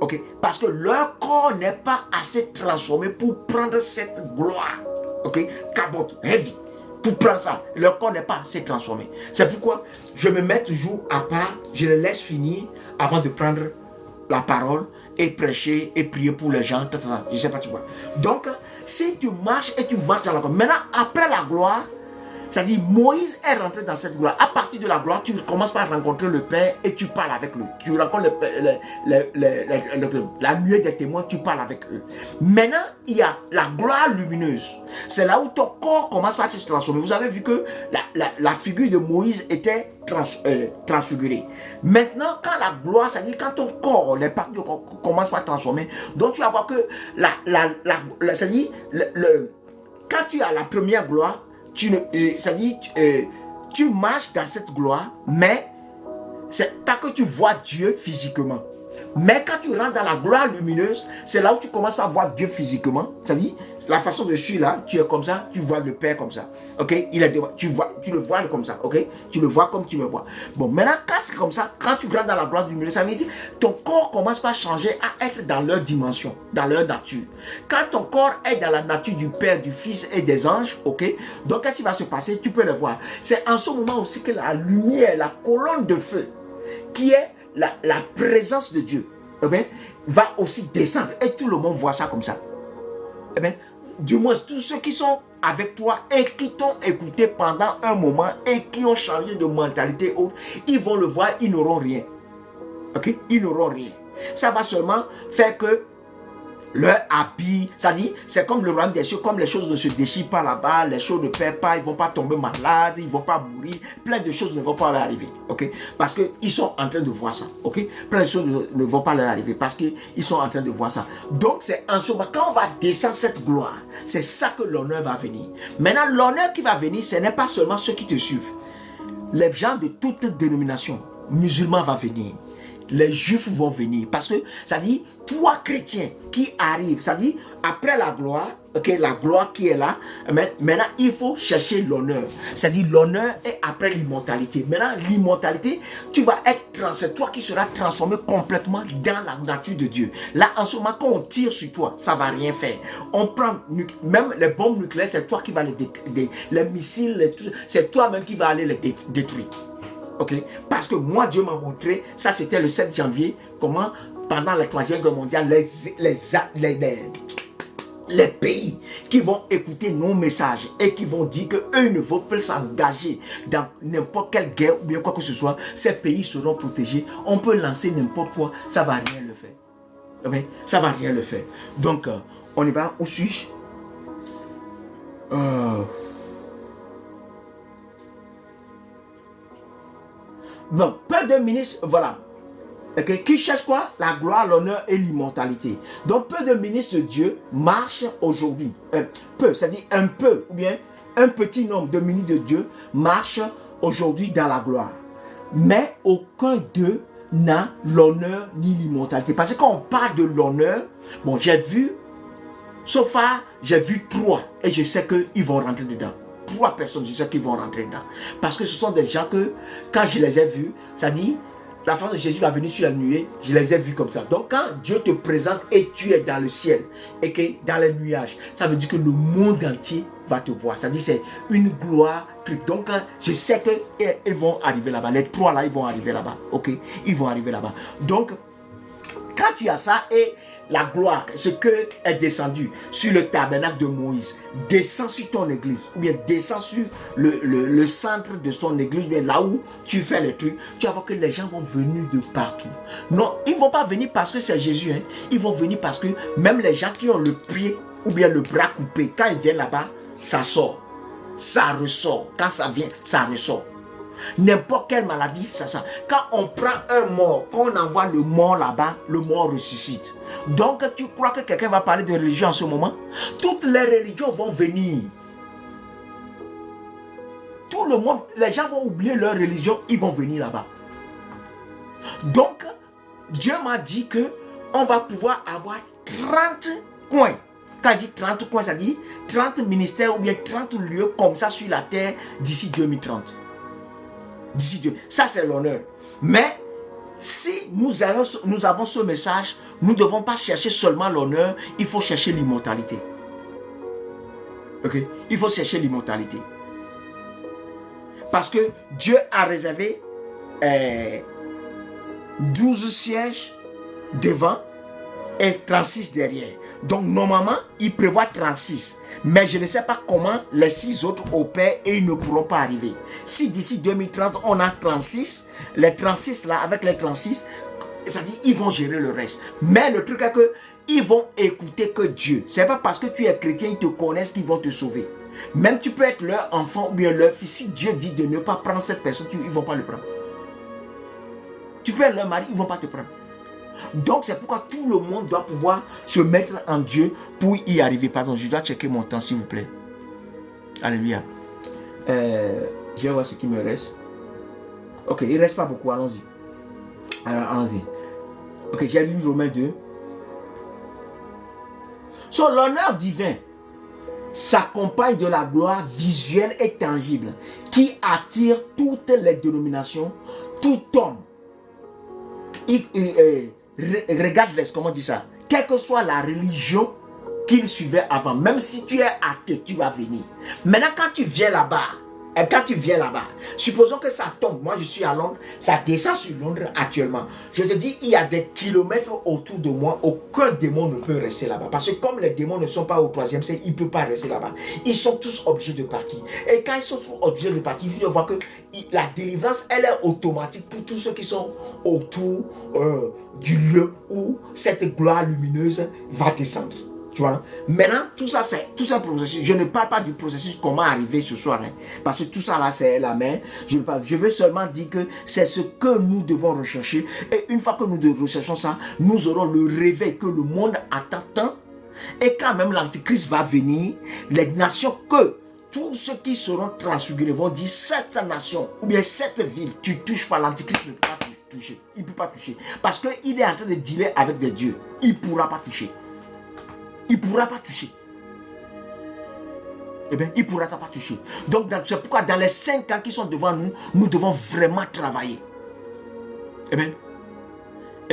Okay. Parce que leur corps n'est pas assez transformé pour prendre cette gloire. Ok, cabot, heavy. Pour prendre ça, leur corps n'est pas assez transformé. C'est pourquoi je me mets toujours à part, je les laisse finir avant de prendre la parole et prêcher et prier pour les gens. Je ne sais pas, tu vois. Donc, si tu marches et tu marches dans la gloire, maintenant, après la gloire, c'est-à-dire Moïse est rentré dans cette gloire. À partir de la gloire, tu commences par rencontrer le Père et tu parles avec lui. Tu rencontres la nuée des témoins, tu parles avec eux. Maintenant, il y a la gloire lumineuse. C'est là où ton corps commence par se transformer. Vous avez vu que la figure de Moïse était transfigurée. Maintenant, quand la gloire, c'est-à-dire quand ton corps, les parties commencent par transformer, donc tu vas voir que c'est-à-dire quand tu as la première gloire, c'est-à-dire tu marches dans cette gloire, mais c'est pas que tu vois Dieu physiquement. Mais quand tu rentres dans la gloire lumineuse, c'est là où tu commences à voir Dieu physiquement. C'est-à-dire, la façon de suivre là, tu es comme ça, tu vois le Père comme ça. Ok? Tu le vois comme ça. Ok? Tu le vois comme tu le vois. Bon, maintenant, quand c'est comme ça, quand tu rentres dans la gloire lumineuse, ça veut dire ton corps commence pas à changer, à être dans leur dimension, dans leur nature. Quand ton corps est dans la nature du Père, du Fils et des anges, ok? Donc, qu'est-ce qui va se passer? Tu peux le voir. C'est en ce moment aussi que la lumière, la colonne de feu, qui est la présence de Dieu, eh bien, va aussi descendre. Et tout le monde voit ça comme ça. Eh bien, du moins, tous ceux qui sont avec toi et qui t'ont écouté pendant un moment et qui ont changé de mentalité, ils vont le voir, ils n'auront rien. Ok? Ils n'auront rien. Ça va seulement faire que leur habit, c'est-à-dire, c'est comme le royaume des cieux, comme les choses ne se déchirent pas là-bas, les choses ne perdent pas, ils ne vont pas tomber malades, ils ne vont pas mourir, plein de choses ne vont pas leur arriver, ok? Parce qu'ils sont en train de voir ça, ok? Plein de choses ne vont pas leur arriver parce qu'ils sont en train de voir ça. Donc, c'est en ce moment, quand on va descendre cette gloire, c'est ça que l'honneur va venir. Maintenant, l'honneur qui va venir, ce n'est pas seulement ceux qui te suivent. Les gens de toute dénomination, musulmans vont venir. Les juifs vont venir parce que ça dit toi chrétiens qui arrivent, ça dit après la gloire, ok, la gloire qui est là, maintenant il faut chercher l'honneur. Ça dit l'honneur est après l'immortalité. Maintenant l'immortalité, tu vas être, c'est toi qui seras transformé complètement dans la nature de Dieu. Là en ce moment quand on tire sur toi, ça va rien faire. On prend même les bombes nucléaires, c'est toi qui vas les missiles, c'est toi-même qui va aller les détruire. Ok, parce que moi Dieu m'a montré, ça c'était le 7 janvier, comment pendant la 3e guerre mondiale, les pays qui vont écouter nos messages et qui vont dire qu'eux ne vont pas s'engager dans n'importe quelle guerre ou bien quoi que ce soit, ces pays seront protégés. On peut lancer n'importe quoi, ça ne va rien le faire. Okay? Ça ne va rien le faire. Donc, on y va, où suis-je? Bon, peu de ministres, voilà. Okay. Qui cherche quoi? La gloire, l'honneur et l'immortalité. Donc, peu de ministres de Dieu marchent aujourd'hui. C'est-à-dire un peu, ou bien un petit nombre de ministres de Dieu marchent aujourd'hui dans la gloire. Mais aucun d'eux n'a l'honneur ni l'immortalité. Parce que quand on parle de l'honneur, bon, j'ai vu, sauf j'ai vu 3 et je sais qu'ils vont rentrer dedans. 3 personnes, je sais qu'ils vont rentrer dedans. Parce que ce sont des gens que, quand je les ai vus, ça dit, la fois où Jésus va venir sur la nuée, je les ai vus comme ça. Donc quand Dieu te présente et tu es dans le ciel, et que dans les nuages, ça veut dire que le monde entier va te voir. Ça veut dire que c'est une gloire. Donc je sais qu'ils vont arriver là-bas. Les 3 là, ils vont arriver là-bas. Ok, ils vont arriver là-bas. Donc, quand tu as ça et la gloire, ce que est descendu sur le tabernacle de Moïse, descend sur ton église, ou bien descend sur le centre de son église, ou bien là où tu fais les trucs, tu vas voir que les gens vont venir de partout. Non, ils ne vont pas venir parce que c'est Jésus, hein. Ils vont venir parce que même les gens qui ont le pied ou bien le bras coupé, quand ils viennent là-bas, ça sort, ça ressort. Quand ça vient, ça ressort. N'importe quelle maladie, ça. Quand on prend un mort, quand on envoie le mort là-bas, le mort ressuscite. Donc, tu crois que quelqu'un va parler de religion en ce moment? Toutes les religions vont venir. Tout le monde, les gens vont oublier leur religion, ils vont venir là-bas. Donc, Dieu m'a dit que on va pouvoir avoir 30 coins. Quand il dit 30 coins, ça dit 30 ministères ou bien 30 lieux comme ça sur la terre d'ici 2030. D'ici Dieu. Ça, c'est l'honneur. Mais si nous avons ce message, nous ne devons pas chercher seulement l'honneur, il faut chercher l'immortalité. Ok? Il faut chercher l'immortalité. Parce que Dieu a réservé 12 sièges devant et 36 derrière. Donc, normalement, il prévoit 36. Mais je ne sais pas comment les 6 autres opèrent et ils ne pourront pas arriver. Si d'ici 2030, on a 36, les 36 là, avec les 36, ça dit ils vont gérer le reste. Mais le truc est que ils vont écouter que Dieu. Ce n'est pas parce que tu es chrétien, ils te connaissent qu'ils vont te sauver. Même tu peux être leur enfant ou bien leur fils. Si Dieu dit de ne pas prendre cette personne, ils ne vont pas le prendre. Tu peux être leur mari, ils ne vont pas te prendre. Donc c'est pourquoi tout le monde doit pouvoir se mettre en Dieu pour y arriver. Pardon, je dois checker mon temps s'il vous plaît. Alléluia. Je vais voir ce qui me reste. Ok, il ne reste pas beaucoup, allons-y. Alors allons-y. Ok, j'ai lu Romains 2. Sur l'honneur divin s'accompagne de la gloire visuelle et tangible qui attire toutes les dénominations, tout homme. Regarde-les, comment on dit ça? Quelle que soit la religion qu'il suivait avant, même si tu es athée, tu vas venir. Maintenant, quand tu viens là-bas, supposons que ça tombe, moi je suis à Londres, ça descend sur Londres actuellement. Je te dis, il y a des kilomètres autour de moi, aucun démon ne peut rester là-bas. Parce que comme les démons ne sont pas au 3e siècle, ils ne peuvent pas rester là-bas. Ils sont tous obligés de partir. Et quand ils sont tous obligés de partir, il faut voir que la délivrance, elle est automatique pour tous ceux qui sont autour du lieu où cette gloire lumineuse va descendre. Tu vois, maintenant, tout ça, c'est un processus. Je ne parle pas du processus, comment arriver ce soir. Hein, parce que tout ça, là, c'est la main. Je veux seulement dire que c'est ce que nous devons rechercher. Et une fois que nous recherchons ça, nous aurons le réveil que le monde attend tant. Et quand même l'Antichrist va venir, les nations que tous ceux qui seront transfigurés vont dire, cette nation, ou bien cette ville, tu touches pas, l'Antichrist ne peut pas toucher. Il ne peut pas toucher. Parce qu'il est en train de dealer avec des dieux. Il ne pourra pas toucher. Il ne pourra pas toucher. Eh bien, il ne pourra pas toucher. Donc, c'est pourquoi dans les 5 ans qui sont devant nous, nous devons vraiment travailler. Eh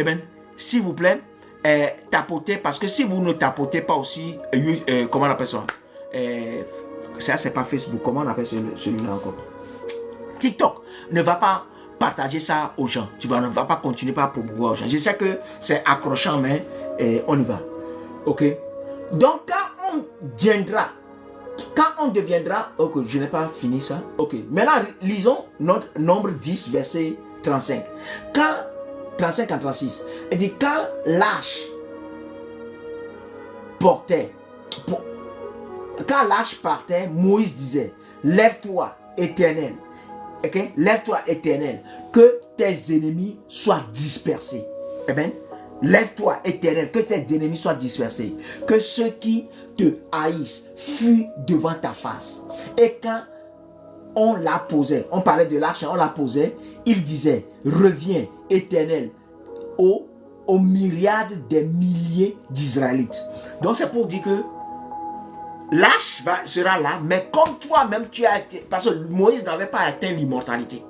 bien, s'il vous plaît, tapotez, parce que si vous ne tapotez pas aussi, comment on appelle ça? Ça, c'est pas Facebook, comment on appelle celui-là encore? TikTok. Ne va pas partager ça aux gens. Tu ne vas pas continuer par promouvoir aux gens. Je sais que c'est accrochant, mais on y va. Ok? Donc, quand on deviendra, ok, je n'ai pas fini ça, ok, maintenant lisons notre nombre 10, verset 35. 35 à 36, il dit, quand l'âge partait, Moïse disait, lève-toi, Éternel, ok, lève-toi, Éternel, que tes ennemis soient dispersés. Eh bien, lève-toi, Éternel, que tes ennemis soient dispersés, que ceux qui te haïssent fuient devant ta face. Et quand on la posait, on parlait de l'arche, on la posait, il disait, reviens, Éternel, aux myriades des milliers d'Israélites. Donc c'est pour dire que l'arche sera là, mais comme toi-même tu as été, parce que Moïse n'avait pas atteint l'immortalité.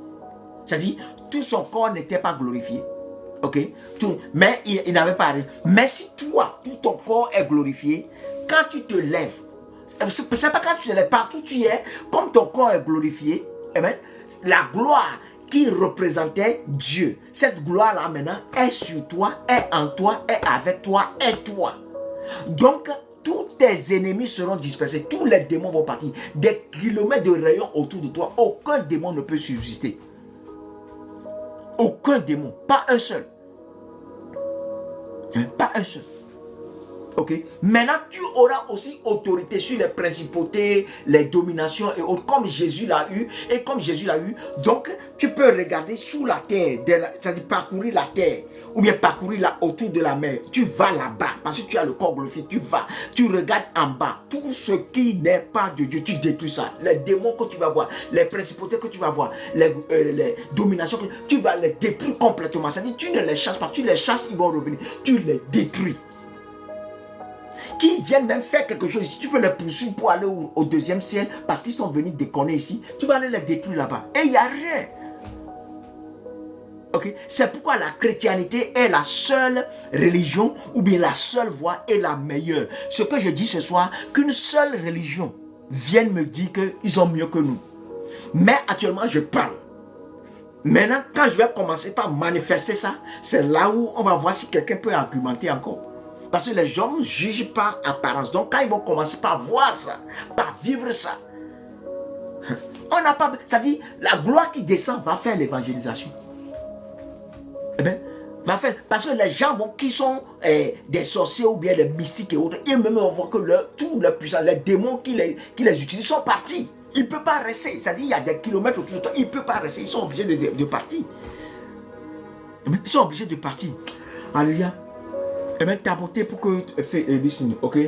C'est-à-dire, tout son corps n'était pas glorifié. Ok, mais il n'avait pas rien. Mais si toi, tout ton corps est glorifié, quand tu te lèves, c'est pas quand tu te lèves, partout tu es, comme ton corps est glorifié, eh bien, la gloire qui représentait Dieu, cette gloire-là maintenant est sur toi, est en toi, est avec toi, est toi. Donc, tous tes ennemis seront dispersés, tous les démons vont partir. Des kilomètres de rayons autour de toi, aucun démon ne peut subsister. Aucun démon, pas un seul. Pas un seul. Ok. Maintenant, tu auras aussi autorité sur les principautés, les dominations et autres, comme Jésus l'a eu. Et comme Jésus l'a eu, donc tu peux regarder sous la terre, c'est-à-dire parcourir la terre, ou bien parcourir là autour de la mer. Tu vas là-bas, parce que tu as le corps glorifié, tu vas, tu regardes en bas. Tout ce qui n'est pas de Dieu, tu détruis ça. Les démons que tu vas voir, les principautés que tu vas voir, les dominations, tu vas les détruire complètement. C'est-à-dire, tu ne les chasses pas, tu les chasses, ils vont revenir. Tu les détruis. Qui viennent même faire quelque chose ici, tu peux les poursuivre pour aller au 2e ciel, parce qu'ils sont venus déconner ici, tu vas aller les détruire là-bas. Et il n'y a rien. Okay? C'est pourquoi la chrétienté est la seule religion ou bien la seule voie est la meilleure. Ce que je dis ce soir, qu'une seule religion vienne me dire qu'ils ont mieux que nous. Mais actuellement, je parle. Maintenant, quand je vais commencer par manifester ça, c'est là où on va voir si quelqu'un peut argumenter encore. Parce que les gens jugent par apparence. Donc, quand ils vont commencer par voir ça, par vivre ça, on n'a pas... C'est-à-dire, la gloire qui descend va faire l'évangélisation. Eh bien, va faire... Parce que les gens qui sont des sorciers ou bien des mystiques et autres, ils même vont voir que tous les puissants, les démons qui les utilisent sont partis. Ils ne peuvent pas rester. C'est-à-dire, il y a des kilomètres autour de toi, ils ne peuvent pas rester. Ils sont obligés de partir. Ils sont obligés de partir. Alléluia. Eh bien, tapoter pour que listen, ok?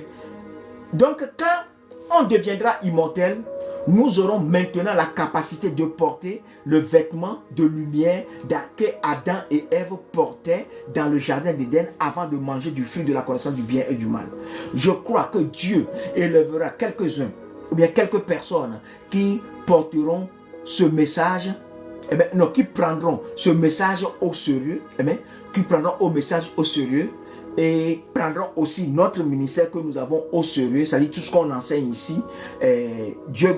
Donc, quand on deviendra immortel, nous aurons maintenant la capacité de porter le vêtement de lumière que Adam et Ève portaient dans le jardin d'Éden avant de manger du fruit de la connaissance du bien et du mal. Je crois que Dieu élèvera quelques-uns ou bien quelques personnes qui porteront ce message, qui prendront ce message au sérieux, et prendront aussi notre ministère que nous avons au sérieux, c'est-à-dire tout ce qu'on enseigne ici. Dieu,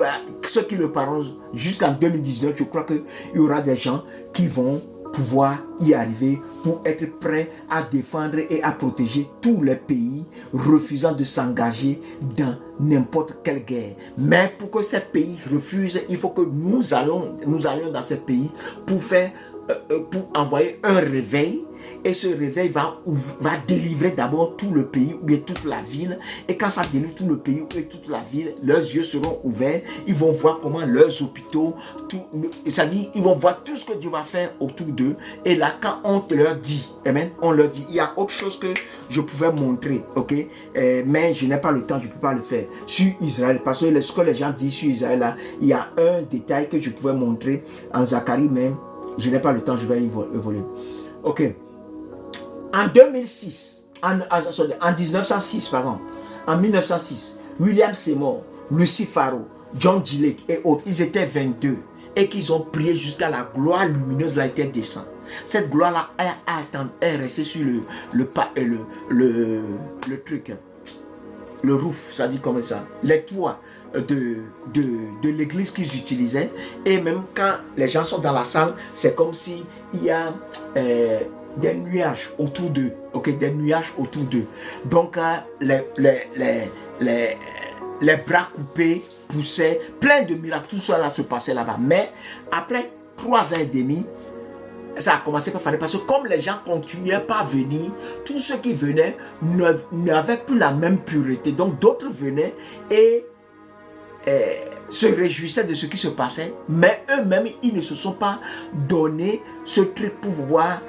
ceux qui le parleront jusqu'en 2019, je crois qu'il y aura des gens qui vont pouvoir y arriver pour être prêts à défendre et à protéger tous les pays refusant de s'engager dans n'importe quelle guerre. Mais pour que ces pays refusent, il faut que nous allions dans ces pays pour envoyer un réveil. Et ce réveil va délivrer d'abord tout le pays ou bien toute la ville. Et quand ça délivre tout le pays ou toute la ville, leurs yeux seront ouverts. Ils vont voir comment leurs hôpitaux, c'est-à-dire ils vont voir tout ce que Dieu va faire autour d'eux. Et là, quand on leur dit, amen, on leur dit, il y a autre chose que je pouvais montrer, ok, mais je n'ai pas le temps, je ne peux pas le faire sur Israël. Parce que ce que les gens disent sur Israël, là, il y a un détail que je pouvais montrer en Zacharie même. Je n'ai pas le temps, je vais y évoluer. Ok. En 2006, en 1906, en 1906, William Seymour, Lucy Farrow, John Gillette et autres, ils étaient 22 et qu'ils ont prié jusqu'à la gloire lumineuse de la terre descend. Cette gloire-là est restée sur le truc, le roof, ça dit comme ça, les toits de l'église qu'ils utilisaient. Et même quand les gens sont dans la salle, c'est comme si il y a des nuages autour d'eux, ok, des nuages autour d'eux. Donc les bras coupés poussaient, plein de miracles, tout ça là se passait là-bas. Mais après 3 ans et demi, ça a commencé par faner parce que comme les gens continuaient pas à venir, tous ceux qui venaient n'avaient plus la même pureté. Donc d'autres venaient et se réjouissaient de ce qui se passait, mais eux-mêmes, ils ne se sont pas donné ce truc pour pouvoir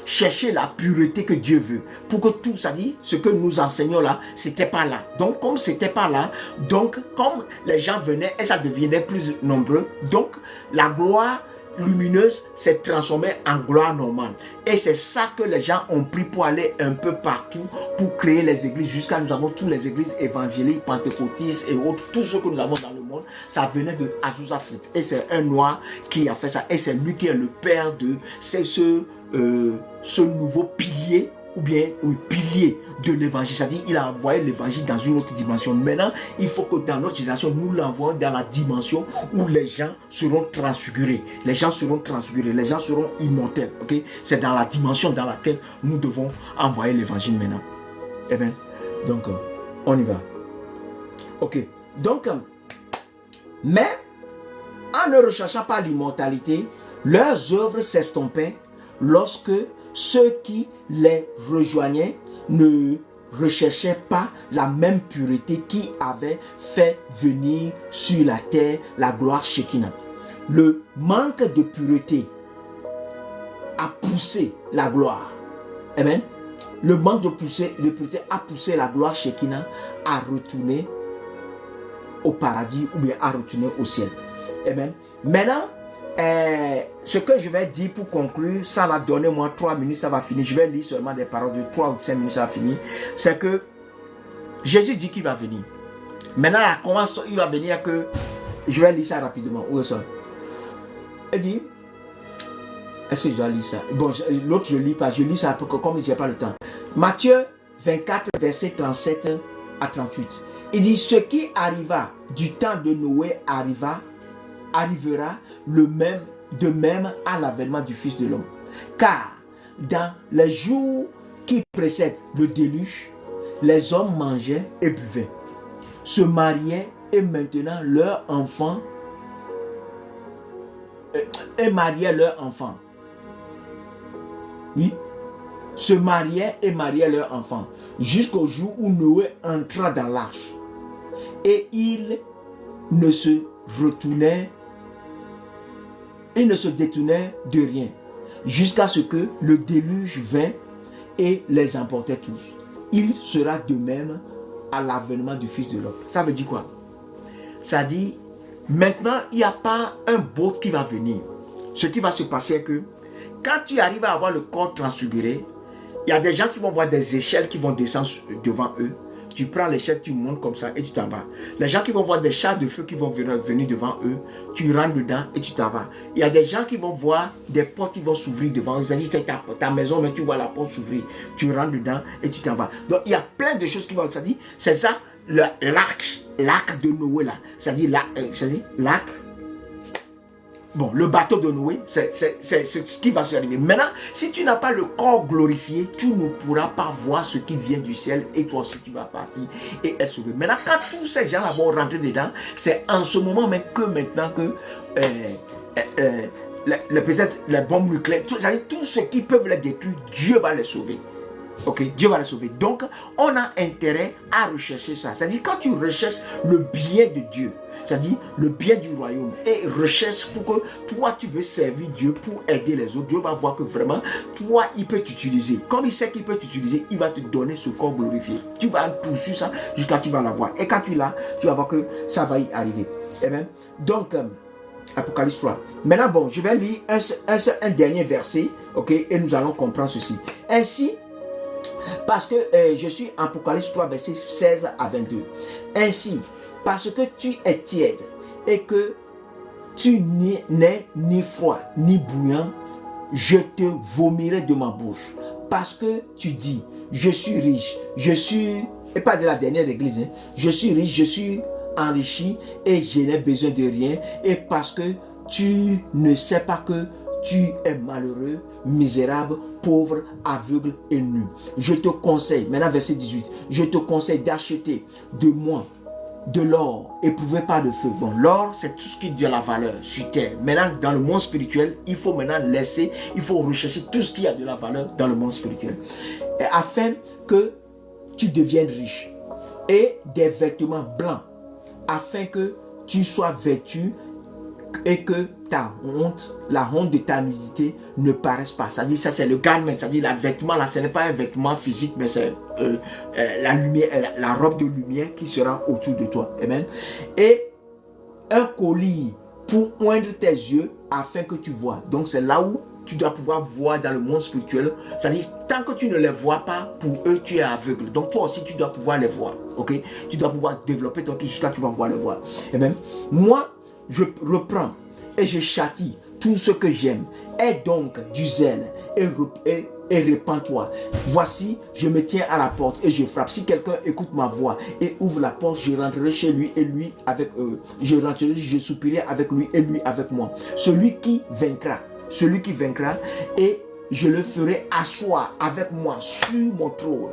chercher la pureté que Dieu veut. Pour que tout, ça dit, ce que nous enseignons là, c'était pas là. Donc, comme c'était pas là, donc, comme les gens venaient et ça devenait plus nombreux, donc, la gloire lumineuse s'est transformée en gloire normale. Et c'est ça que les gens ont pris pour aller un peu partout, pour créer les églises. Jusqu'à nous avons toutes les églises évangéliques, pentecôtistes et autres. Tout ce que nous avons dans le monde, ça venait de Azusa Street. Et c'est un noir qui a fait ça. Et c'est lui qui est le père de ce nouveau pilier, ou bien pilier de l'évangile. C'est-à-dire il a envoyé l'évangile dans une autre dimension. Maintenant, il faut que dans notre génération, nous l'envoyons dans la dimension où les gens seront transfigurés. Les gens seront transfigurés. Les gens seront immortels. Ok? C'est dans la dimension dans laquelle nous devons envoyer l'évangile maintenant. Eh bien, donc, on y va. Ok. Donc, mais, en ne recherchant pas l'immortalité, leurs œuvres s'estompaient lorsque ceux qui les rejoignaient ne recherchaient pas la même pureté qui avait fait venir sur la terre la gloire Shekinah. Le manque de pureté a poussé la gloire. Amen. Le manque de pureté a poussé la gloire Shekinah à retourner au paradis ou bien à retourner au ciel. Amen. Maintenant, ce que je vais dire pour conclure, ça va donner moi 3 minutes, ça va finir. Je vais lire seulement des paroles de 3 ou 5 minutes, ça va finir. C'est que Jésus dit qu'il va venir. Maintenant, comment il va venir que... Je vais lire ça rapidement. Où est ça? Il dit... Est-ce que je dois lire ça? Bon, l'autre je ne lis pas. Je lis ça comme je n'ai pas le temps. Matthieu 24, verset 37 à 38. Il dit, ce qui arriva du temps de Noé arrivera de même à l'avènement du Fils de l'homme. Car dans les jours qui précèdent le déluge, les hommes mangeaient et buvaient, se mariaient et maintenant leurs enfants Oui, se mariaient et mariaient leurs enfants jusqu'au jour où Noé entra dans l'arche. Et il ne se détournait de rien jusqu'à ce que le déluge vint et les emportait tous. Il sera de même à l'avènement du Fils de l'homme. Ça veut dire quoi? Ça dit, maintenant, il n'y a pas un bot qui va venir. Ce qui va se passer est que, quand tu arrives à avoir le corps transfiguré, il y a des gens qui vont voir des échelles qui vont descendre devant eux. Tu prends l'échelle, tu montes comme ça et tu t'en vas. Les gens qui vont voir des chars de feu qui vont venir devant eux, tu rentres dedans et tu t'en vas. Il y a des gens qui vont voir des portes qui vont s'ouvrir devant eux. C'est-à-dire c'est ta maison, mais tu vois la porte s'ouvrir. Tu rentres dedans et tu t'en vas. Donc il y a plein de choses qui vont... C'est-à-dire, c'est ça l'arc de Noé là. C'est-à-dire l'arc. Bon, le bateau de Noé, c'est ce qui va se arriver. Maintenant, si tu n'as pas le corps glorifié, tu ne pourras pas voir ce qui vient du ciel et toi aussi tu vas partir et être sauvé. Maintenant, quand tous ces gens-là vont rentrer dedans, c'est en ce moment même que maintenant que peut-être les bombes nucléaires, tout ceux qui peuvent les détruire, Dieu va les sauver. Ok, Dieu va les sauver. Donc, on a intérêt à rechercher ça. C'est-à-dire, quand tu recherches le bien de Dieu, c'est-à-dire le bien du royaume, et recherche pour que toi, tu veux servir Dieu pour aider les autres, Dieu va voir que vraiment, toi, il peut t'utiliser. Comme il sait qu'il peut t'utiliser, il va te donner ce corps glorifié. Tu vas poursuivre ça jusqu'à ce que tu vas l'avoir. Et quand tu l'as, tu vas voir que ça va y arriver. Eh bien, donc, Apocalypse 3. Maintenant, bon, je vais lire un dernier verset, ok, et nous allons comprendre ceci. Ainsi, parce que je suis en Apocalypse 3, verset 16 à 22. Ainsi, parce que tu es tiède et que tu n'es ni froid ni bouillant, je te vomirai de ma bouche. Parce que tu dis, je suis riche, et pas de la dernière église, hein, je suis riche, je suis enrichi et je n'ai besoin de rien. Et parce que tu ne sais pas que tu es malheureux, misérable, pauvre, aveugle et nu. Je te conseille, maintenant verset 18, je te conseille d'acheter de moi de l'or éprouvé par le feu. Bon, l'or, c'est tout ce qui a la valeur sur terre. Maintenant, dans le monde spirituel, il faut maintenant il faut rechercher tout ce qui a de la valeur dans le monde spirituel. Et afin que tu deviennes riche. Et des vêtements blancs, afin que tu sois vêtu et que ta honte, la honte de ta nudité ne paraisse pas. C'est-à-dire, ça c'est le garment, c'est-à-dire le vêtement là, ce n'est pas un vêtement physique, mais c'est la lumière, la robe de lumière qui sera autour de toi. Amen. Et un collier pour oindre tes yeux afin que tu vois. Donc c'est là où tu dois pouvoir voir dans le monde spirituel. C'est-à-dire, tant que tu ne les vois pas, pour eux, tu es aveugle. Donc toi aussi, tu dois pouvoir les voir. Ok? Tu dois pouvoir développer ton truc jusqu'à ce que tu vas pouvoir les voir. Et même, moi, je reprends et je châtie tout ce que j'aime. Aie donc du zèle et répands-toi. Voici, je me tiens à la porte et je frappe. Si quelqu'un écoute ma voix et ouvre la porte, je rentrerai chez lui et lui avec eux. Je rentrerai, je soupirai avec lui et lui avec moi. Celui qui vaincra, et je le ferai asseoir avec moi sur mon trône.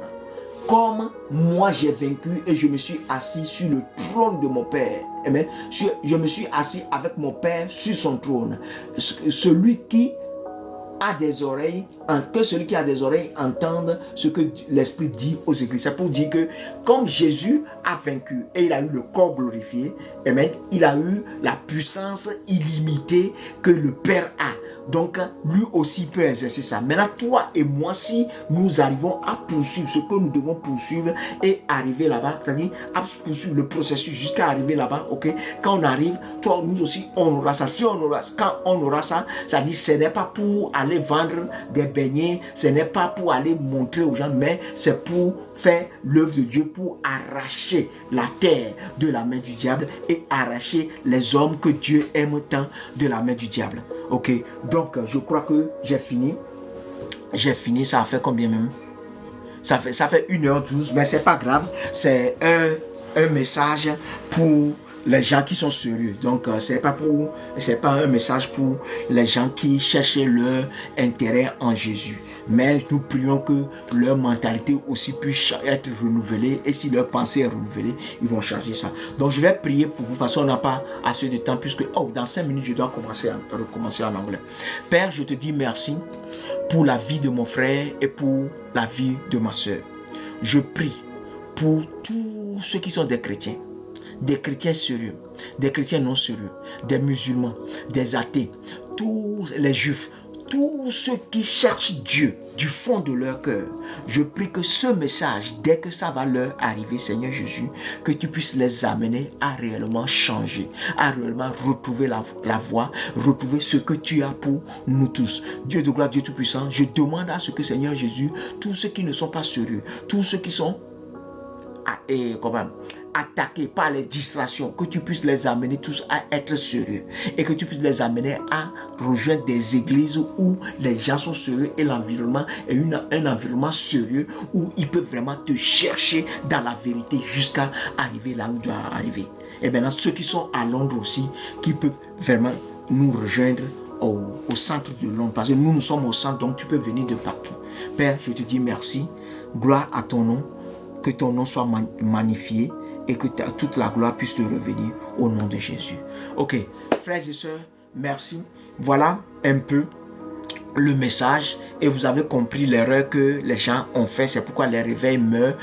Comme moi j'ai vaincu et je me suis assis sur le trône de mon Père. Amen. Je me suis assis avec mon Père sur son trône. Celui qui a des oreilles, que celui qui a des oreilles entende ce que l'Esprit dit aux églises. C'est pour dire que comme Jésus a vaincu et il a eu le corps glorifié, amen, il a eu la puissance illimitée que le Père a. Donc, lui aussi peut exercer ça. Maintenant, toi et moi, si nous arrivons à poursuivre ce que nous devons poursuivre et arriver là-bas, c'est-à-dire à poursuivre le processus jusqu'à arriver là-bas, ok? Quand on arrive, toi, nous aussi, on aura ça. Si on aura, quand on aura ça, c'est-à-dire ce n'est pas pour aller vendre des beignets, ce n'est pas pour aller montrer aux gens, mais c'est pour faire l'œuvre de Dieu, pour arracher la terre de la main du diable et arracher les hommes que Dieu aime tant de la main du diable. Ok, donc je crois que j'ai fini. Ça a fait combien même? Ça fait 1h12, mais c'est pas grave. C'est un message pour les gens qui sont sérieux. Donc c'est pas un message pour les gens qui cherchent leur intérêt en Jésus. Mais nous prions que leur mentalité aussi puisse être renouvelée. Et si leur pensée est renouvelée, ils vont changer ça. Donc je vais prier pour vous parce qu'on n'a pas assez de temps. Puisque dans 5 minutes, je dois recommencer en anglais. Père, je te dis merci pour la vie de mon frère et pour la vie de ma soeur. Je prie pour tous ceux qui sont des chrétiens sérieux, des chrétiens non sérieux, des musulmans, des athées, tous les juifs, tous ceux qui cherchent Dieu du fond de leur cœur, je prie que ce message, dès que ça va leur arriver, Seigneur Jésus, que tu puisses les amener à réellement changer, à réellement retrouver la voie, retrouver ce que tu as pour nous tous. Dieu de gloire, Dieu Tout-Puissant, je demande à ce que, Seigneur Jésus, tous ceux qui ne sont pas sérieux, tous ceux qui sont attaqués par les distractions, que tu puisses les amener tous à être sérieux et que tu puisses les amener à rejoindre des églises où les gens sont sérieux et l'environnement est un environnement sérieux où ils peuvent vraiment te chercher dans la vérité jusqu'à arriver là où tu dois arriver. Et maintenant, ceux qui sont à Londres aussi, qui peuvent vraiment nous rejoindre au centre de Londres, parce que nous sommes au centre, donc tu peux venir de partout. Père, je te dis merci, gloire à ton nom, que ton nom soit magnifié et que toute la gloire puisse te revenir au nom de Jésus. Ok, frères et sœurs, merci. Voilà un peu le message et vous avez compris l'erreur que les gens ont fait. C'est pourquoi les réveils meurent,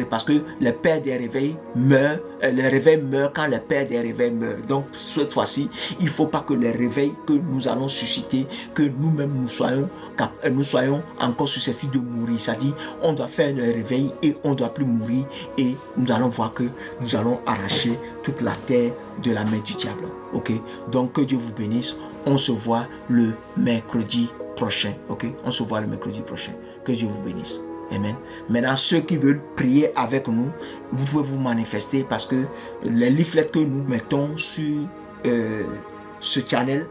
parce que le père des réveils meurt. Les réveils meurent quand le père des réveils meurt. Donc cette fois-ci, il ne faut pas que les réveils que nous allons susciter, que nous-mêmes nous soyons encore susceptibles de mourir. C'est-à-dire, on doit faire le réveil et on ne doit plus mourir, et nous allons voir que nous allons arracher toute la terre de la main du diable. Ok, donc que Dieu vous bénisse. On se voit le mercredi prochain. Ok, on se voit le mercredi prochain. Que Dieu vous bénisse. Amen. Maintenant, ceux qui veulent prier avec nous, vous pouvez vous manifester, parce que les leaflets que nous mettons sur ce channel,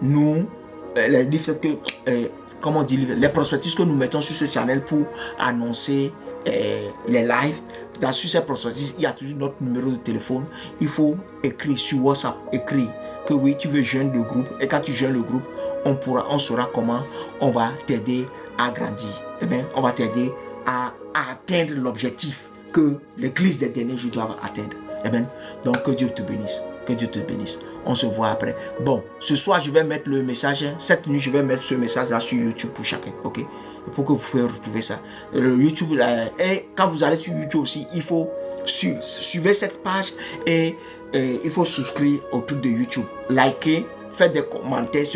les leaflets comment on dit, les prospectus que nous mettons sur ce channel pour annoncer les lives, sur ces prospectus, il y a toujours notre numéro de téléphone. Il faut écrire sur WhatsApp, écrire que oui, tu veux joindre le groupe, et quand tu joins le groupe, on saura comment on va t'aider à grandir. Eh bien, on va t'aider à atteindre l'objectif que l'église des derniers jours doit atteindre. Eh bien, donc que Dieu te bénisse. Que Dieu te bénisse. On se voit après. Bon, ce soir, je vais mettre le message. Cette nuit, je vais mettre ce message-là sur YouTube pour chacun. Ok? Et pour que vous puissiez retrouver ça. YouTube, et quand vous allez sur YouTube aussi, il faut suivre cette page et il faut souscrire au truc de YouTube. Likez, faites des commentaires.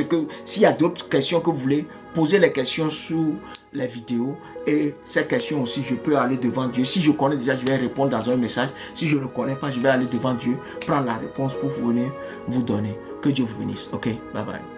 S'il y a d'autres questions que vous voulez, posez les questions sous les vidéos. Et ces questions aussi, je peux aller devant Dieu. Si je connais déjà, je vais répondre dans un message. Si je ne connais pas, je vais aller devant Dieu, prendre la réponse pour venir vous donner. Que Dieu vous bénisse. Ok, bye bye.